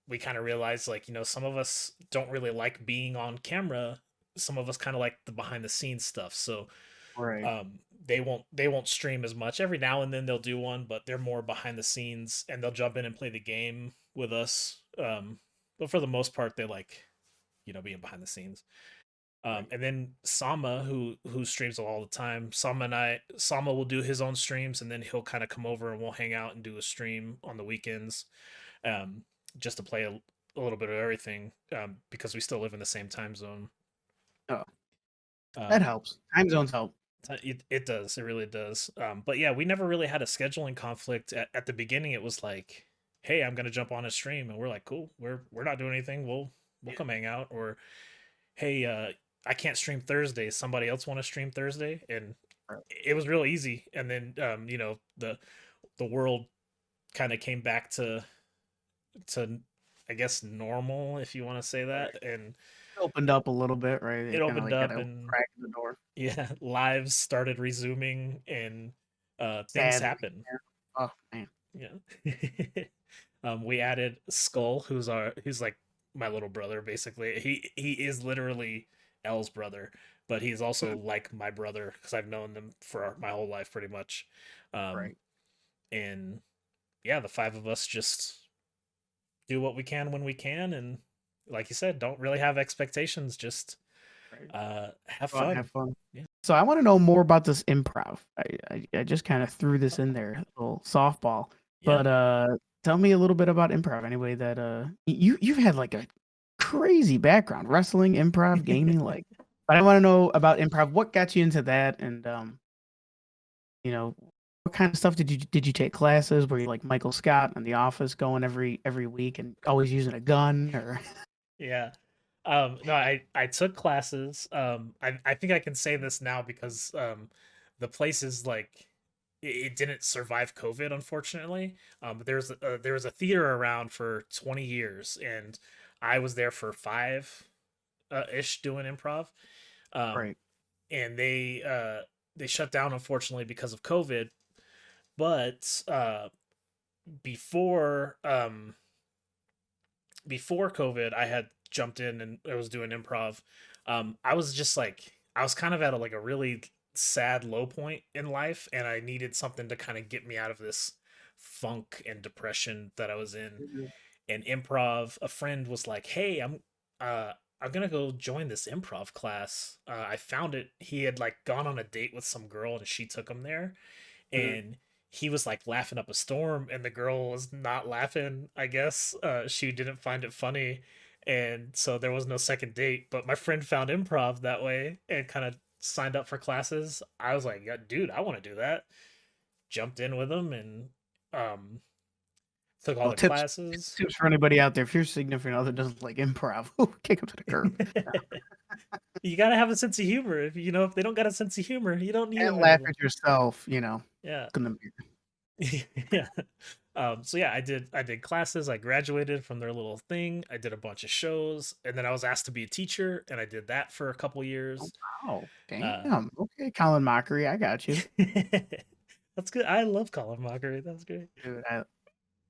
we kind of realized, like, some of us don't really like being on camera. Some of us kind of like the behind the scenes stuff. So Right. they won't stream as much. Every now and then they'll do one, but they're more behind the scenes and they'll jump in and play the game with us. But for the most part, they like, being behind the scenes. Right. And then Sama, who streams all the time, Sama will do his own streams, and then he'll kind of come over and we'll hang out and do a stream on the weekends, um, just to play a little bit of everything, because we still live in the same time zone. Oh, that Um, helps. Time zones help. it does, it really does. But yeah, we never really had a scheduling conflict. At the beginning, it was like, hey, I'm gonna jump on a stream, and we're like, cool, we're not doing anything. We'll Yeah. come hang out, or hey, I can't stream Thursday. Somebody else want to stream Thursday? And Right. it was real easy. And then, the world kind of came back to, I guess, normal, if you want to say Right. that. And Opened up a little bit, right? They it kind of opened like got up, a and crack in the door. yeah, lives started resuming, and things Sadly. happen. Yeah. Oh man. Yeah. We added Skull, who's like my little brother, basically. He is literally L's brother, but he's also like my brother because I've known them for my whole life, pretty much. Um, Right. and yeah, the five of us just do what we can when we can, and like you said, don't really have expectations. Just Right. have Go out and fun. have fun. Yeah. So I want to know more about this improv. I just kind of threw this in there, a little softball. Yeah. But tell me a little bit about improv anyway. That you've had like a crazy background, wrestling, improv, gaming, like. But I want to know about improv. What got you into that, and you know, what kind of stuff did you take classes? Were you like Michael Scott in The Office, going every week and always using a gun, or Yeah. No, I took classes. I think I can say this now because the place is like it didn't survive COVID, unfortunately. But there was a theater around for 20 years, and I was there for five ish doing improv. Um, right? and they shut down, unfortunately, because of COVID. But before before COVID, I had jumped in and I was doing improv. I was just like, I was kind of at like a really sad low point in life, and I needed something to kind of get me out of this funk and depression that I was in. Mhm. And improv, a friend was like, "Hey, I'm gonna go join this improv class. I found it. He had like gone on a date with some girl, and she took him there, Mhm. and he was like laughing up a storm, and the girl was not laughing. I guess she didn't find it funny, and so there was no second date. But my friend found improv that way and kind of signed up for classes. I was like, yeah, dude, I want to do that. Jumped in with him and um took all Well, the tips classes. tips for anybody out there. If your significant other doesn't like improv, kick them to the curb. You gotta have a sense of humor. If they don't got a sense of humor, you don't need them And laugh anymore. at yourself, Yeah. look in the mirror. Yeah. So yeah, I did classes. I graduated from their little thing. I did a bunch of shows, and then I was asked to be a teacher, and I did that for a couple Oh, years. wow. Uh, Damn. Okay, Colin Mockery, I got you. that's good. I love Colin Mockery. That's great.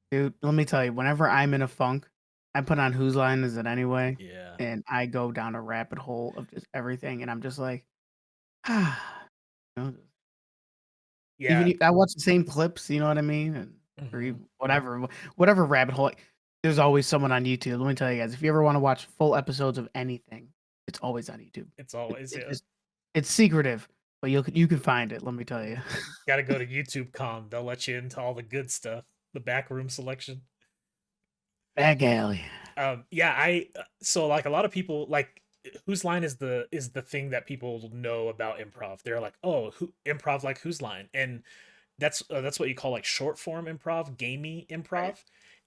Dude, let me tell you, whenever I'm in a funk, I put on Whose Line Is It Anyway, Yeah. and I go down a rabbit hole of just everything, and I'm just like, ah, you know, even Yeah. if I watch the same clips, you know what I mean, and or Hmm. even whatever rabbit hole. Like, there's always someone on YouTube. Let me tell you guys, if you ever want to watch full episodes of anything, it's always on YouTube. It's always, It yeah. just it's secretive, but you can find it. Let me tell you. Yeah. Got to go to YouTube Com. They'll let you into all the good stuff, the backroom selection. Back alley. Yeah, so like a lot of people like whose line is the thing that people know about improv. They're like, oh, improv like whose line, and that's what you call like short form improv, gamey Right. improv,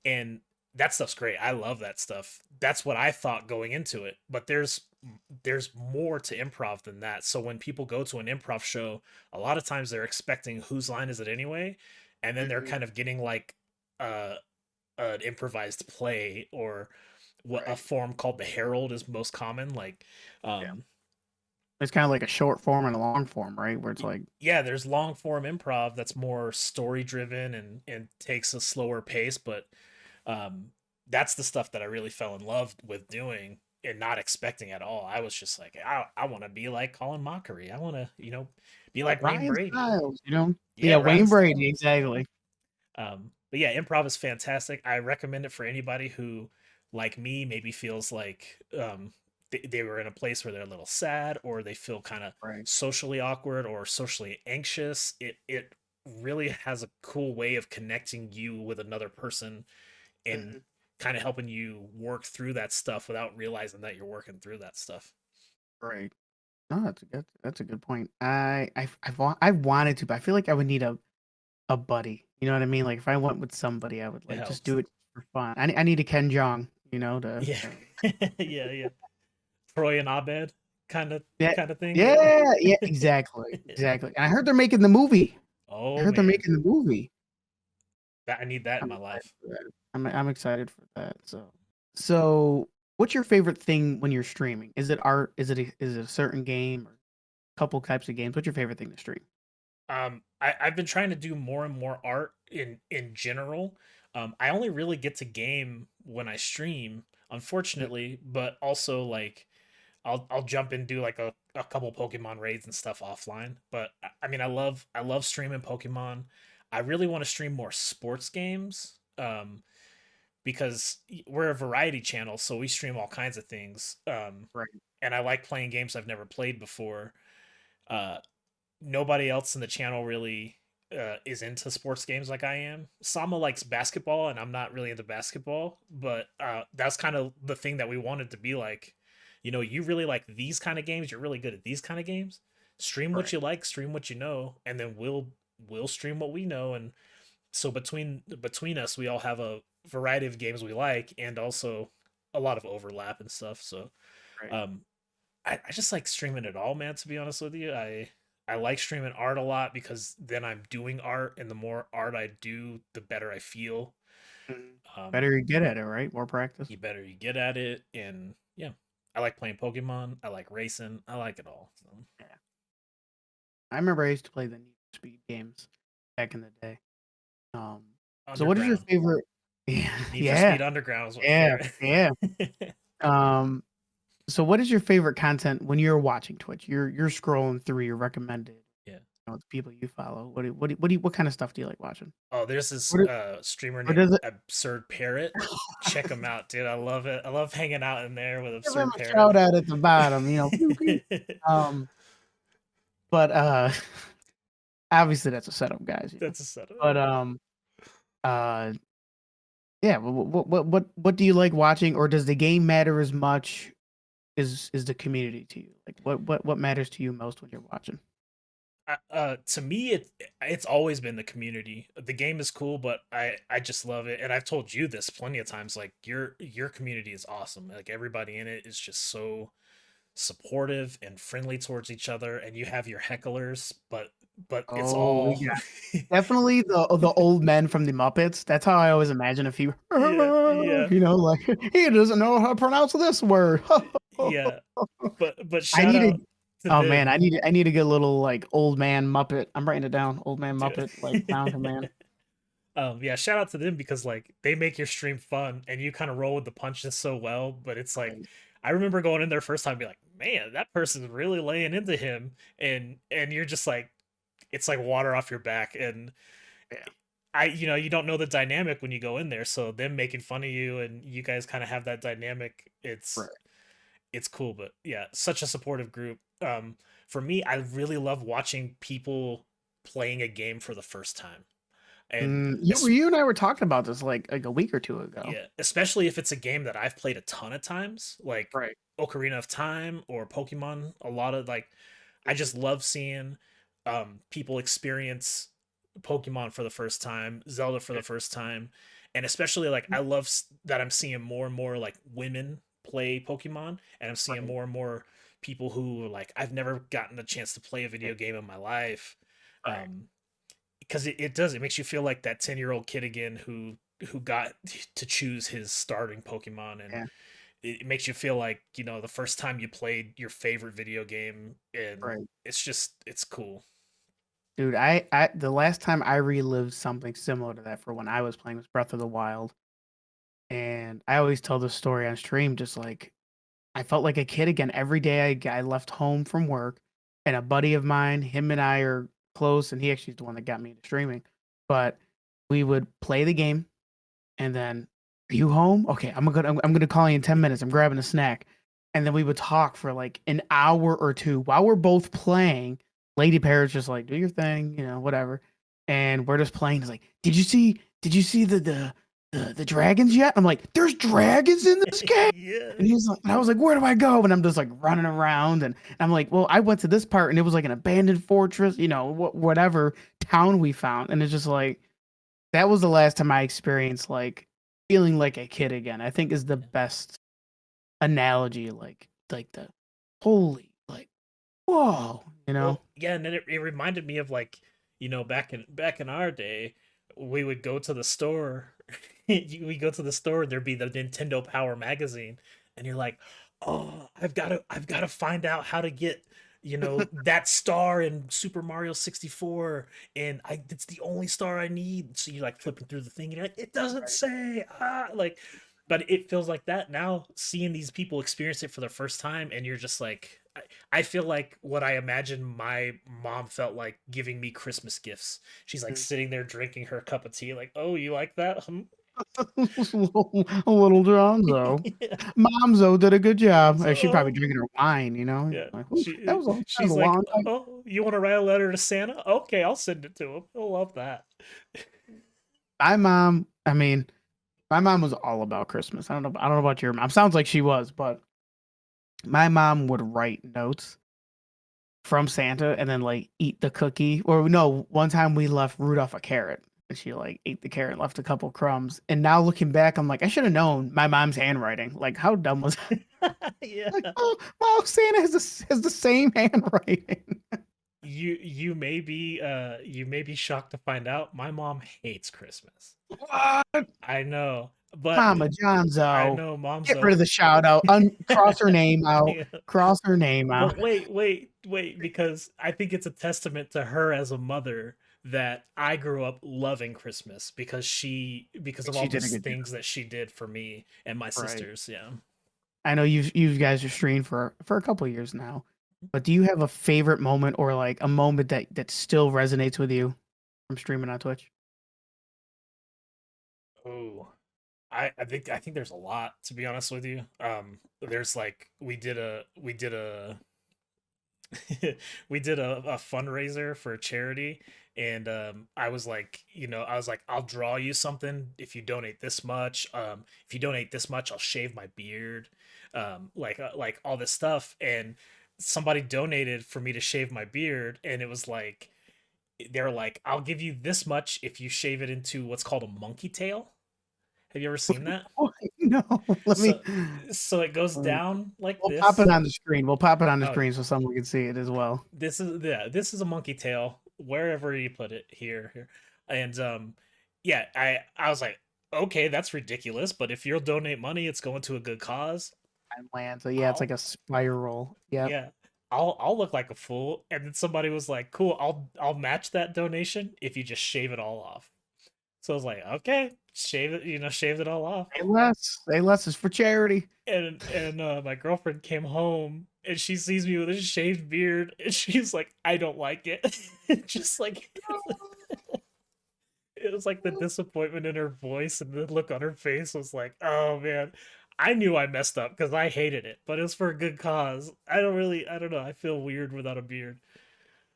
and that stuff's great. I love that stuff. That's what I thought going into it, but there's more to improv than that. So when people go to an improv show, a lot of times they're expecting whose line is it anyway, and then they're Mhm. kind of getting like uh an improvised play or what a Right. form called the herald is most common like Yeah. um It's kind of like a short form and a long form, right? Where it's like, yeah, there's long form improv that's more story driven and takes a slower pace, but um that's the stuff that I really fell in love with doing and not expecting at all. I was just like, I want to be like Colin Mockery. I want to, be like Wayne Ryan Brady. Stiles, you know? Yeah, Yeah, Ryan Wayne Brady, Stiles. exactly. But yeah, improv is fantastic. I recommend it for anybody who, like me, maybe feels like they were in a place where they're a little sad or they feel kind of Right. socially awkward or socially anxious. It really has a cool way of connecting you with another person and Mhm. kind of helping you work through that stuff without realizing that you're working through that stuff. Right. No, that's a good point. I've wanted to, but I feel like I would need a buddy. You know what I mean? Like if I went with somebody, I would It like just helps. do it for fun. I need a Ken Jong, Yeah. Yeah, yeah. Troy and Abed yeah, kind of thing. Yeah. yeah, yeah, exactly, exactly. And I heard they're making the movie. I Oh heard they're man, making the movie. that I need that in I'm my excited life. for that. I'm excited for that. So what's your favorite thing when you're streaming? Is it art? Is it a certain game or a couple types of games? What's your favorite thing to stream? I've been trying to do more and more art in general. I only really get to game when I stream, Mm. unfortunately, but also like I'll jump and do like a couple Pokemon raids and stuff offline. But I mean I love streaming Pokemon. I really want to stream more sports games. Because we're a variety channel, so we stream all kinds of things. Right. And I like playing games I've never played before. Uh, Nobody else in the channel really is into sports games like I am. Sama likes basketball, and I'm not really into basketball, but that's kind of the thing that we wanted to be like. You really like these kind of games. You're really good at these kind of games. Stream what Right. you like, stream what you know, and then we'll stream what we know. And so between us, we all have a variety of games we like, and also a lot of overlap and stuff. So Right. um, I just like streaming it all, man. To be honest with you, I like streaming art a lot because then I'm doing art, and the more art I do, the better I feel. Mhm. Um, Better you get at it, right? More practice. you better you get at it, and yeah, I like playing Pokemon. I like racing. I like it all. So, Yeah. I remember I used to play the Need for Speed games back in the day. Um, so what is your Underground, favorite? Yeah, Need for yeah, Speed Underground is my yeah, favorite. yeah. Um, so what is your favorite content when you're watching Twitch? You're scrolling through your recommended, Yeah. the people you follow. What kind of stuff do you like watching? Oh, there's this What, streamer what named does it? Absurd Parrot. Check him out, dude. I love it. I love hanging out in there with Give him Absurd a Parrot. shout out at the bottom, pew, pew. Um, but obviously that's a setup, guys. That's a setup. But uh, yeah. What do you like watching, or does the game matter as much is the community to you? Like what matters to you most when you're watching? To me, it's always been the community. The game is cool, but I just love it, and I've told you this plenty of times. Like your community is awesome. Like everybody in it is just so supportive and friendly towards each other, and you have your hecklers, but it's Oh, we all got definitely the old men from the Muppets. That's how I always imagine if he, yeah, yeah, like he doesn't know how to pronounce this word. yeah. But I shout need to. out to Oh man, them, I need to get a little like old man Muppet. I'm writing it down. Old man dude. Muppet like fountain man. Yeah, shout out to them because like they make your stream fun and you kind of roll with the punches so well. But it's like Right. I remember going in there first time, and be like, man, that person's really laying into him, and you're just like, it's like water off your back. And Yeah. you don't know the dynamic when you go in there, so them making fun of you and you guys kind of have that dynamic. Right. It's cool, but yeah, such a supportive group. For me, I really love watching people playing a game for the first time. And You and I were talking about this like a week or two ago. yeah, especially if it's a game that I've played a ton of times, like Right. Ocarina of Time or Pokemon. A lot of like, I just love seeing people experience Pokemon for the first time, Zelda for Yeah. the first time, and especially like I love that I'm seeing more and more like women play Pokemon, and I'm seeing Right. more and more people who are like I've never gotten a chance to play a Yeah. video game in my life. Right. Because it does, it makes you feel like that 10-year-old kid again who got to choose his starting Pokemon, and Yeah. it makes you feel like the first time you played your favorite video game, and Right. it's cool. Dude, I the last time I relived something similar to that for when I was playing was Breath of the Wild. And I always tell this story on stream, just like I felt like a kid again. Every day I left home from work, and a buddy of mine, him and I are close, and he actually is the one that got me into streaming. But we would play the game, and then, "Are you home? Okay, I'm gonna call you in 10 minutes. I'm grabbing a snack." And then we would talk for like an hour or two while we're both playing. Lady Parrot's just like, "Do your thing, whatever." And we're just playing. It's like, "Did you see the dragons yet?" I'm like, "There's dragons in this game." Yeah. And he's like, and I was like, "Where do I go?" And I'm just like running around, and I'm like, "Well, I went to this part, and it was like an abandoned fortress, whatever town we found." And it's just like that was the last time I experienced like feeling like a kid again. I think is the best analogy. Like the holy, like whoa, Well, yeah, and then it reminded me of like, back in our day, we would go to the store. We go to the store, there'd be the Nintendo Power magazine, and you're like, "Oh, I've got to find out how to get, that star in Super Mario 64, and it's the only star I need." So you're like flipping through the thing, and you're like, "It doesn't Right. say." Like, but it feels like that now, seeing these people experience it for the first time, and you're just like, I feel like what I imagine my mom felt like giving me Christmas gifts. She's like sitting there drinking her cup of tea, like, "Oh, you like that?" a little Jonnzo. Yeah, Momzo did a good job. so She probably drinking her wine, yeah. Like, "Ooh, that was a She's like, long time." "Oh, you want to write a letter to Santa? Okay, I'll send it to him. He'll love that." My mom, I mean, my mom was all about Christmas. I don't know about your mom. Sounds like she was, but my mom would write notes from Santa and then like eat the cookie. Or no, one time we left Rudolph a carrot and she like ate the carrot and left a couple crumbs. And now looking back, I'm like, I should have known my mom's handwriting. Like, how dumb was I? Yeah. Like, oh, wow, Santa has the same handwriting. You may be shocked to find out my mom hates Christmas. What? I know, but Mama I Johnzo. know mom's Get rid though. of the shout out. Cross her name out. Yeah. Cross her name out. But wait, because I think it's a testament to her as a mother that I grew up loving Christmas because of all She the did a good job. things that she did for me and my Right. sisters. Yeah. I know you guys are streamed for a couple years now, but do you have a favorite moment or like a moment that still resonates with you from streaming on Twitch? Oh, I think there's a lot, to be honest with you. There's like we did a we did a fundraiser for a charity, and I was like, I'll draw you something if you donate this much. If you donate this much, I'll shave my beard. Like all this stuff, and somebody donated for me to shave my beard, and it was like they're like, I'll give you this much if you shave it into what's called a monkey tail. Have you ever seen that? No, let me. So so it goes We'll down like pop it this. on the screen. We'll pop it on the Oh, screen so someone can see it as well. this is a monkey tail wherever you put it, here. And yeah, I was like, okay, that's ridiculous, but if you'll donate money, it's going to a good cause. And land. So yeah, it's like I'll a spiral. Yep. Yeah, I'll look like a fool. And then somebody was like, cool, I'll match that donation if you just shave it all off. So I was like, okay, shave it, shaved it all off. Say less is for charity. And my girlfriend came home and she sees me with a shaved beard and she's like, I don't like it. Just like it was like the disappointment in her voice and the look on her face was like, oh man. I knew I messed up because I hated it, but it was for a good cause. I don't know. I feel weird without a beard.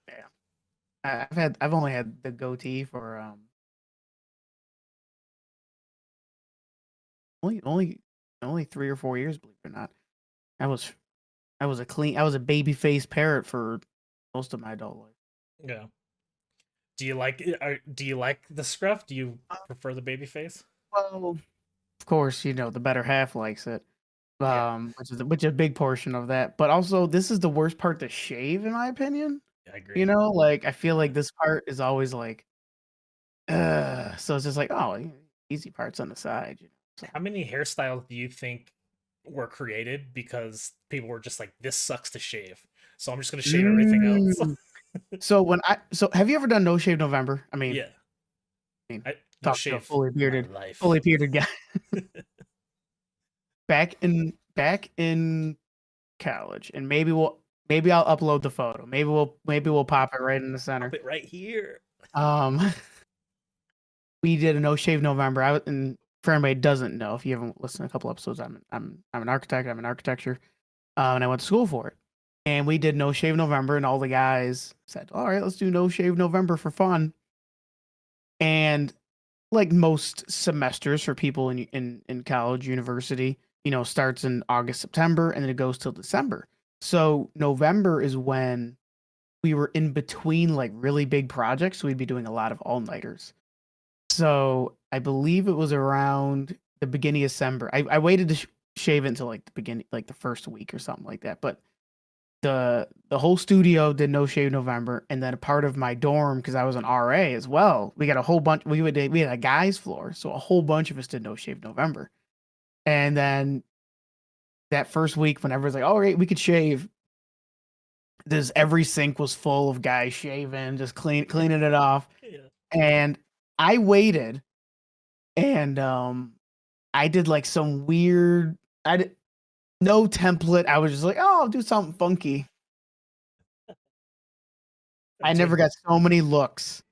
Yeah. I've only had the goatee for only 3 or 4 years, believe it or not. I was I was a baby face parrot for most of my adult life. Yeah. Do you like it? Do you like the scruff? Do you prefer the baby face? Well, of course, the better half likes it. Yeah, Which is a big portion of that. But also, this is the worst part to shave, in my opinion. I agree. Like I feel Yeah. like this part is always like, so it's just like, oh, easy parts on the side. So. How many hairstyles do you think were created because people were just like, this sucks to shave, so I'm just gonna shave everything else? Mm. So have you ever done No Shave November? Yeah, I mean, I no talk to a shave my life. fully bearded guy. Back in college, and maybe I'll upload the photo. Maybe we'll pop it right in the Pop center. it right here. Um, we did a No Shave November. And for anybody who doesn't know, if you haven't listened to a couple episodes, I'm an architect. I'm in architecture, and I went to school for it. And we did No Shave November, and all the guys said, "All right, let's do No Shave November for fun." And like most semesters for people in college, university, starts in August, September, and then it goes till December. So November is when we were in between like really big projects. So we'd be doing a lot of all nighters. So I believe it was around the beginning of December. I waited to shave it until like the beginning, like the first week or something like that. But the whole studio did No Shave November, and then a part of my dorm because I was an RA as well. We got a whole bunch. We had a guys floor, so a whole bunch of us did No Shave November. And then that first week, when everyone's like, "All right, we could shave," there's every sink was full of guys shaving, just cleaning it off. Yeah. And I waited, and I did like some weird. I did no template. I was just like, "Oh, I'll do something funky." I That's never when got so many looks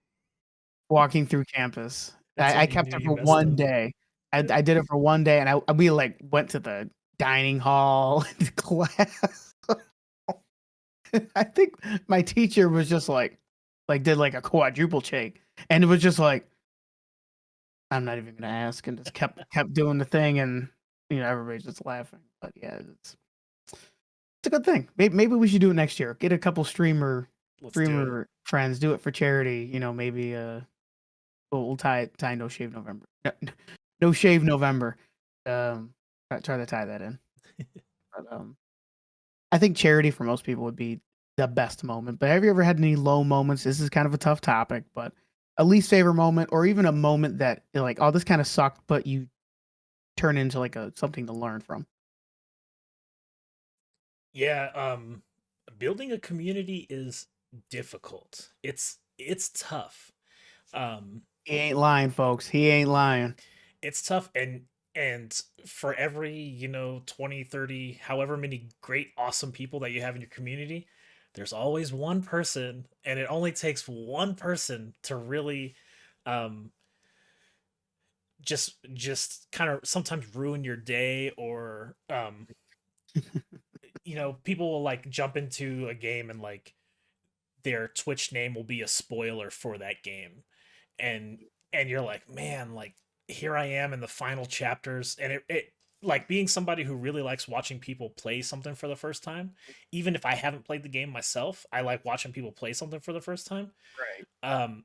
walking through campus. that's I when you kept knew it you for messed one up. day. Yeah. I did it for one day, and we like went to the dining hall and class. I think my teacher was just like did like a quadruple shake, and it was just like I'm not even gonna ask, and just kept doing the thing, and everybody's just laughing. But yeah, it's a good thing. Maybe we should do it next year. Get a couple Let's do it. streamer friends, do it for charity. Maybe we'll tie No Shave November. No, no Shave November. Try to tie that in. But I think charity for most people would be the best moment. But have you ever had any low moments? This is kind of a tough topic, but a least favorite moment, or even a moment that you're like, oh, this kind of sucked, but you turn into like a something to learn from. Yeah, building a community is difficult. It's tough. Um He ain't lying, folks. He ain't lying. it's tough and for every, 20, 30, however many great awesome people that you have in your community, there's always one person and it only takes one person to really um just kind of sometimes ruin your day or people will like jump into a game and like their Twitch name will be a spoiler for that game. And you're like, man, like here I am in the final chapters. And it like being somebody who really likes watching people play something for the first time, even if I haven't played the game myself, I like watching people play something for the first time. Right. Um,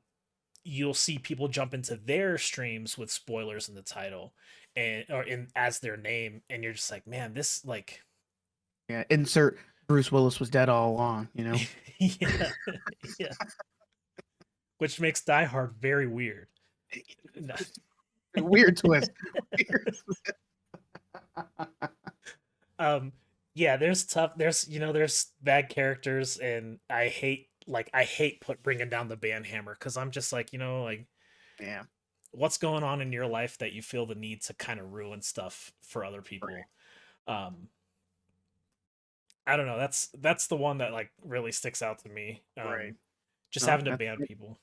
you'll see people jump into their streams with spoilers in the title and or in as their name, and you're just like, man, this like Yeah. Insert Bruce Willis was dead all along. yeah, yeah, which makes Die Hard very weird. No. Weird twist. Weird. um yeah, there's tough there's bad characters and I hate put bringing down the band hammer because I'm just like, like Yeah. what's going on in your life that you feel the need to kind of ruin stuff for other Right. people. Um, I don't know. That's the one that like really sticks out to me. Right. Just No, having to that's ban people.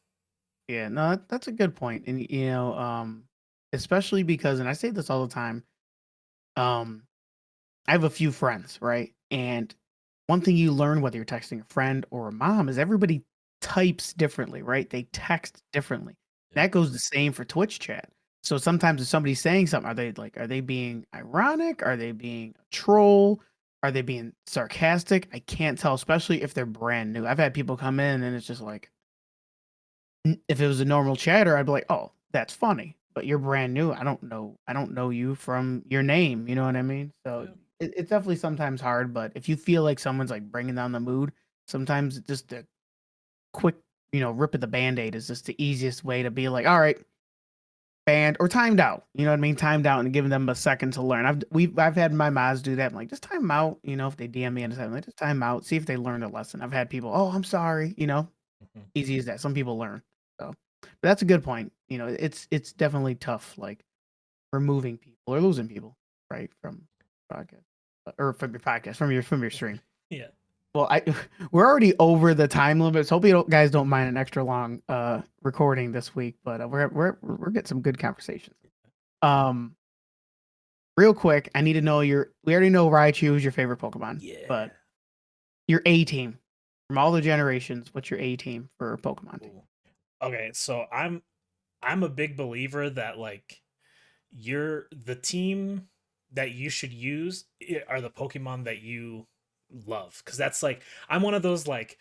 yeah, no, that's a good point. And especially because, and I say this all the time, um, I have a few friends, right? And one thing you learn whether you're texting a friend or a mom is everybody types differently, right? They text differently. Yeah. That goes the same for Twitch chat. So sometimes if somebody's saying something, are they being ironic? Are they being a troll? Are they being sarcastic? I can't tell, especially if they're brand new. I've had people come in and it's just like, if it was a normal chatter, I'd be like, "Oh, that's funny." But you're brand new. I don't know you from your name. You know what I mean? So Yeah. it's definitely sometimes hard. But if you feel like someone's like bringing down the mood, sometimes just a quick, rip of the band-aid is just the easiest way to be like, "All right, banned or timed out." You know what I mean? Timed out and giving them a second to learn. I've had my mods do that. I'm like, just time 'em out. If they DM me and I'm like, just time 'em out, see if they learned a lesson. I've had people, "Oh, I'm sorry." Mhm. Easy as that. Some people learn. So, but that's a good point. It's definitely tough, like removing people or losing people, right, from podcast or from your podcast, from your stream. Yeah. Well, I we're already over the time limits. Hope guys don't mind an extra long recording this week, but we're getting some good conversations. Um, real quick, I need to know your. We already know Raichu is your favorite Pokemon, Yeah. but your A team from all the generations. What's your A team for Pokemon team? Ooh. Okay, so I'm a big believer that like you're the team that you should use are the Pokemon that you love because that's like I'm one of those like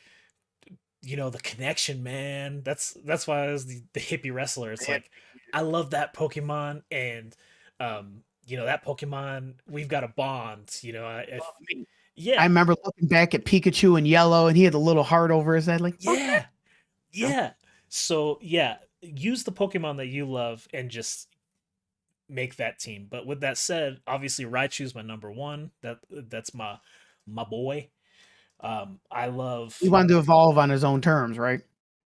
the connection man. That's why I was the hippie wrestler. It's Yeah. like I love that Pokemon and that Pokemon we've got a bond. If I yeah remember looking back at Pikachu in yellow, and he had a little heart over his head, like, okay. yeah yeah. So yeah, use the Pokemon that you love and just make that team. But with that said, obviously Raichu's my number one. That's my boy. I He love wanted to evolve on his own terms, right?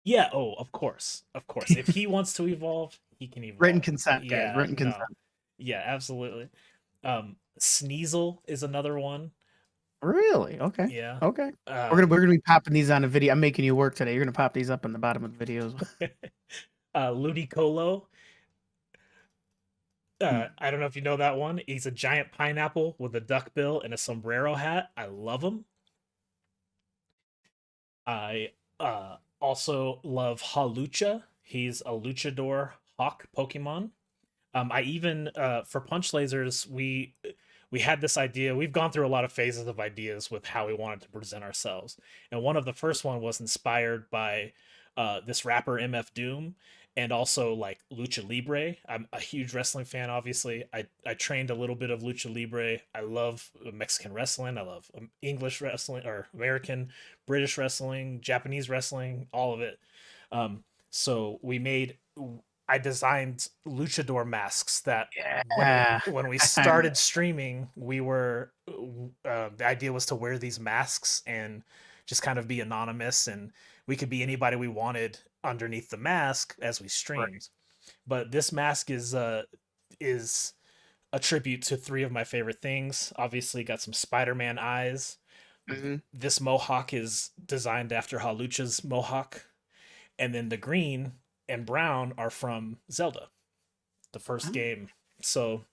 yeah. Oh, of course, of course. If he wants to evolve, he can Written evolve. consent, guys. Yeah, Written no, consent. yeah, absolutely. Sneasel is another one. Really? Okay. Yeah. Okay. We're Um, gonna be popping these on a video. I'm making you work today. You're gonna pop these up in the bottom of the videos. Ludicolo. Hmm. I don't know if you know that one. He's a giant pineapple with a duck bill and a sombrero hat. I love him. I also love Halucha. He's a luchador hawk Pokemon. I even for PunchLazers, we had this idea. We've gone through a lot of phases of ideas with how we wanted to present ourselves, and one of the first one was inspired by this rapper MF Doom, and also like Lucha Libre. I'm a huge wrestling fan. Obviously, I trained a little bit of Lucha Libre. I love Mexican wrestling. I love English wrestling or American, British wrestling, Japanese wrestling, all of it. So we made I designed luchador masks that Yeah. when we I remember. started streaming, we were the idea was to wear these masks and just kind of be anonymous, and we could be anybody we wanted underneath the mask as we Right. streamed. But this mask is a tribute to three of my favorite things. Obviously, got some Spider-Man eyes. Hmm. This mohawk is designed after Halucha's mohawk, and then the green and brown are from Zelda, the first Oh, game. So,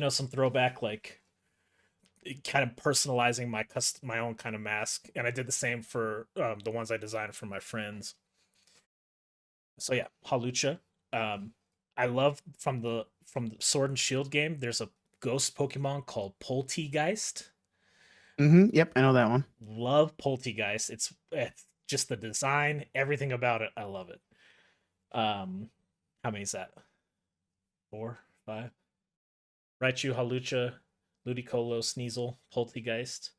some throwback like kind of personalizing my own kind of mask, and I did the same for the ones I designed for my friends. So yeah, Halucha. Um, I love from the Sword and Shield game. There's a ghost Pokemon called Poltegeist. Yep, I know that one. Love Poltegeist. It's just the design, everything about it. I love it. Um, how many is that? Four, five. Raichu, Halucha, Ludicolo, Sneasel, Poltegeist.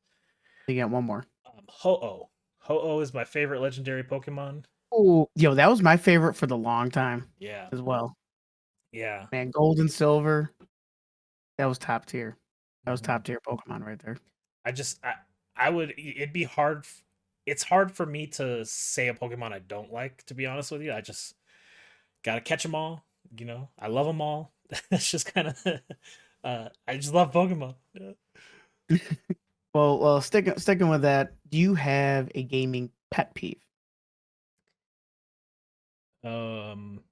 You got one more. Ho-Oh. Ho-Oh is my favorite legendary Pokemon. Oh, yo, that was my favorite for the long time Yeah. as well. Yeah. Man, gold and silver. That was top tier. That was Mhm. top tier Pokemon right there. I just I would it'd be hard it's hard for me to say a Pokemon I don't like, to be honest with you. I just gotta catch them all. You know, I love them all. That's just kind of I just love Pokemon. Yeah. Well, sticking with that, do you have a gaming pet peeve?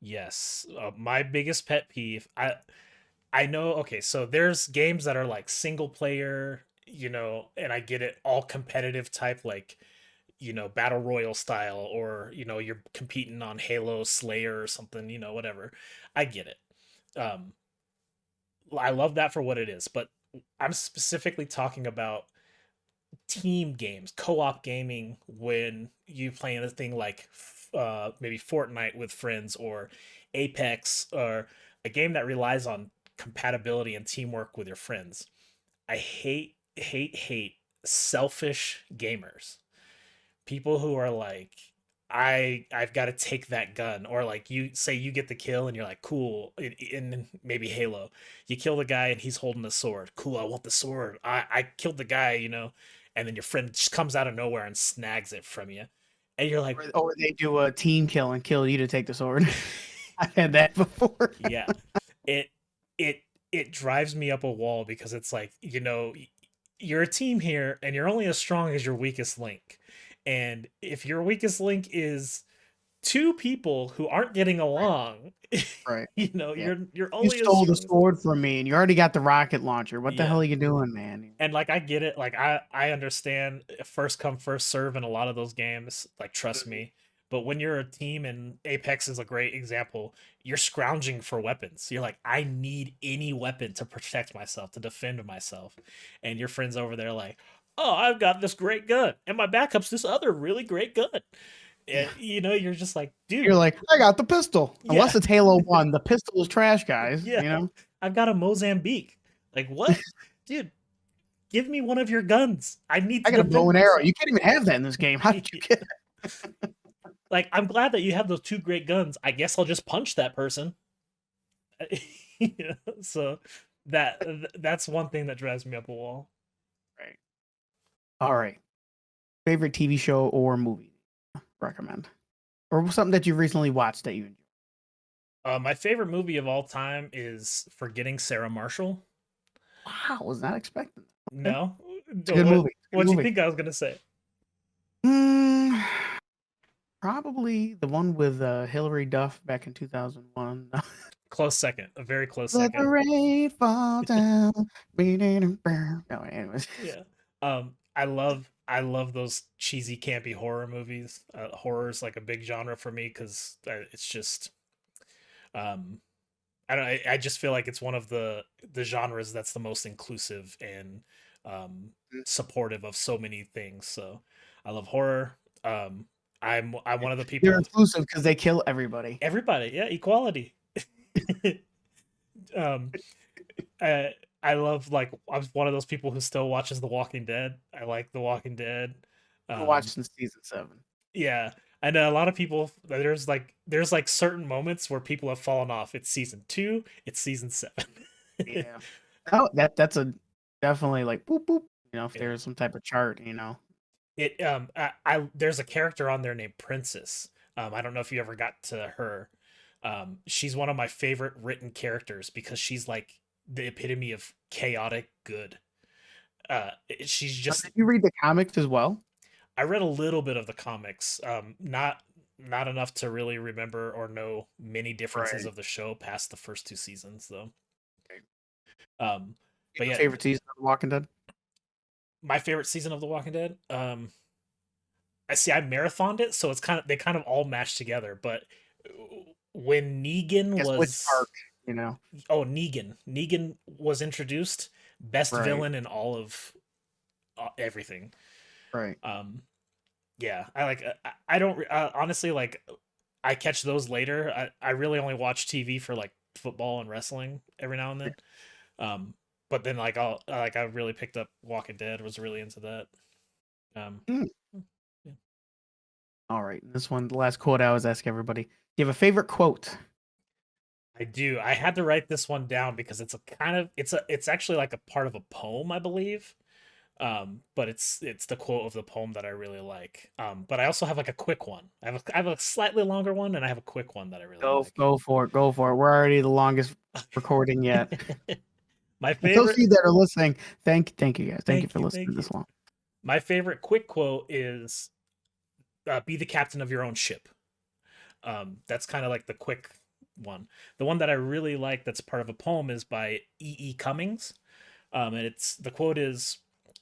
Yes. My biggest pet peeve. I know. Okay, so there's games that are like single player, you know, and I get it, all competitive type, like battle royal style, or you're competing on Halo Slayer or something, whatever. I get it. Um, I love that for what it is, but I'm specifically talking about team games, co-op gaming, when you play a thing like maybe Fortnite with friends, or Apex, or a game that relies on compatibility and teamwork with your friends. I hate selfish gamers. People who are like, I've got to take that gun, or like you say you get the kill and you're like, cool, in maybe Halo, you kill the guy and he's holding a sword. Cool, I want the sword. I killed the guy, and then your friend just comes out of nowhere and snags it from you, and you're like, Or they do a team kill and kill you to take the sword. I've had that before. yeah, it it it drives me up a wall, because it's like, you're a team here and you're only as strong as your weakest link. And if your weakest link is two people who aren't getting Right. along, Right. Yeah. you're You only as stole the strong as sword from me and you already got the rocket launcher. What the hell yeah. are you doing, man? And like, I get it, like I understand first come first serve in a lot of those games, like, trust Mhm. me. But when you're a team, and Apex is a great example, you're scrounging for weapons. You're like, I need any weapon to protect myself, to defend myself. And your friends over there like, oh, I've got this great gun and my backup's this other really great gun. Yeah. And you're just like, You're dude, like, I got the pistol. yeah. Unless it's Halo 1, the pistol is trash, guys, Yeah, you know? I've got a Mozambique. Like, what? Dude, give me one of your guns. I need I to got a bow defend and arrow. myself. You can't even have that in this game. How did you get Like, I'm glad that you have those two great guns. I guess I'll just punch that person. So that's one thing that drives me up a wall. right? All right. Favorite TV show or movie recommend? Or something that you recently watched that you enjoyed? My favorite movie of all time is Forgetting Sarah Marshall. Wow, was not expecting that. Okay. No, It's a good movie. It's a good what do you movie. think I was gonna say? Mm, probably the one with Hillary Duff back in 2001. Close second, a very close Let the second. rain fall down. No, anyways. Yeah. I love those cheesy, campy horror movies. Horror is like a big genre for me, because it's just um I don't I just feel like it's one of the genres that's the most inclusive and um supportive of so many things. So I love horror. Um I'm one of the They're people. inclusive because they kill everybody. Everybody, yeah, equality. um uh, I love, like, I'm one of those people who still watches The Walking Dead. I like The Walking Dead. I watched Um, since season 7. yeah, I know a lot of people. There's like certain moments where people have fallen off. It's season 2. It's season 7. Yeah. Oh, that's a definitely like boop boop. If Yeah. there's some type of chart, There's a character on there named Princess. I don't know if you ever got to her. She's one of my favorite written characters, because she's like the epitome of chaotic good. She's just Did you read the comics as well? I read a little bit of the comics, not enough to really remember or know many differences Right. of the show past the first two seasons, though. Um, You but have a yeah, favorite season of The Walking Dead? my favorite season of The Walking Dead. I marathoned it, so they kind of all match together. But when Negan Guess which was arc, you know? Negan was introduced, best Right. villain in all of everything. Right. Um, yeah, I don't honestly, like, I catch those later. I really only watch TV for like football and wrestling every now and then. Um, but then, like, I really picked up Walking Dead. Was really into that. Um, Mm. yeah. All right. This one, the last quote I always ask everybody. Do you have a favorite quote? I do. I had to write this one down because it's actually like a part of a poem, I believe. But it's the quote of the poem that I really like. But I also have like a quick one. I have a slightly longer one, and I have a quick one that I really like. Go for it. Go for it. We're already the longest recording yet. My And those of favorite. you that are listening, thank you guys. Thank you Thank for you, listening thank you. this long. My favorite quick quote is, "Be the captain of your own ship." That's kind of like the quick one. The one that I really like that's part of a poem is by E. Cummings. And it's the quote is,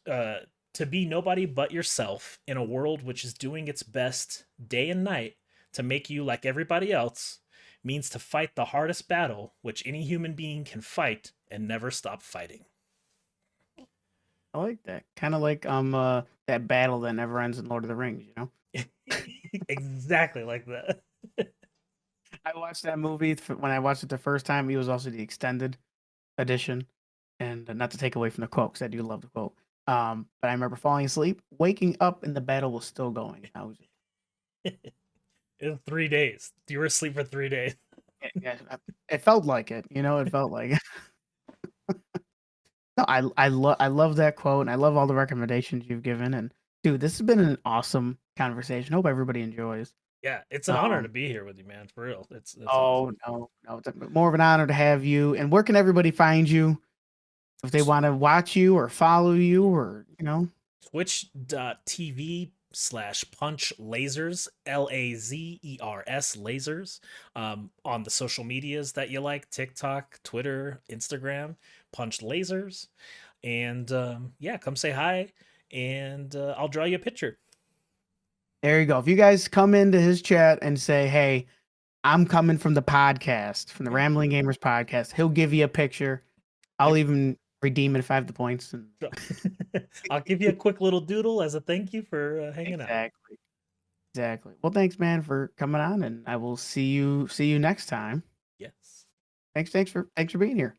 uh, "To be nobody but yourself in a world which is doing its best day and night to make you like everybody else means to fight the hardest battle which any human being can fight and never stop fighting." I like that. Kind of like that battle that never ends in Lord of the Rings, you know? Exactly like that. I watched that movie when I watched it the first time. It was also the extended edition, and not to take away from the quote, because I do love the quote. But I remember falling asleep, waking up, and the battle was still going. I was, In 3 days. You were asleep for 3 days. yeah, it felt like it, you know, it felt like it. No, I love that quote, and I love all the recommendations you've given. And dude, this has been an awesome conversation. Hope everybody enjoys. Yeah, it's an honor to Um, be here with you, man. For real. It's awesome. oh no, it's more of an honor to have you. And where can everybody find you if they want to watch you or follow you or you know? Twitch.tv/PunchLazers, LAZERS, on the social medias that you like: TikTok, Twitter, Instagram, Punch Lasers. And yeah, come say hi, and I'll draw you a picture. There you go. If you guys come into his chat and say, "Hey, I'm coming from the podcast, from the Yeah. Rambling Gamers podcast," he'll give you a picture. I'll Yep. even redeem it if I have the points. And I'll give you a quick little doodle as a thank you for hanging out. exactly, exactly. Well, thanks, man, for coming on, and I will see you next time. Yes. Thanks for being here.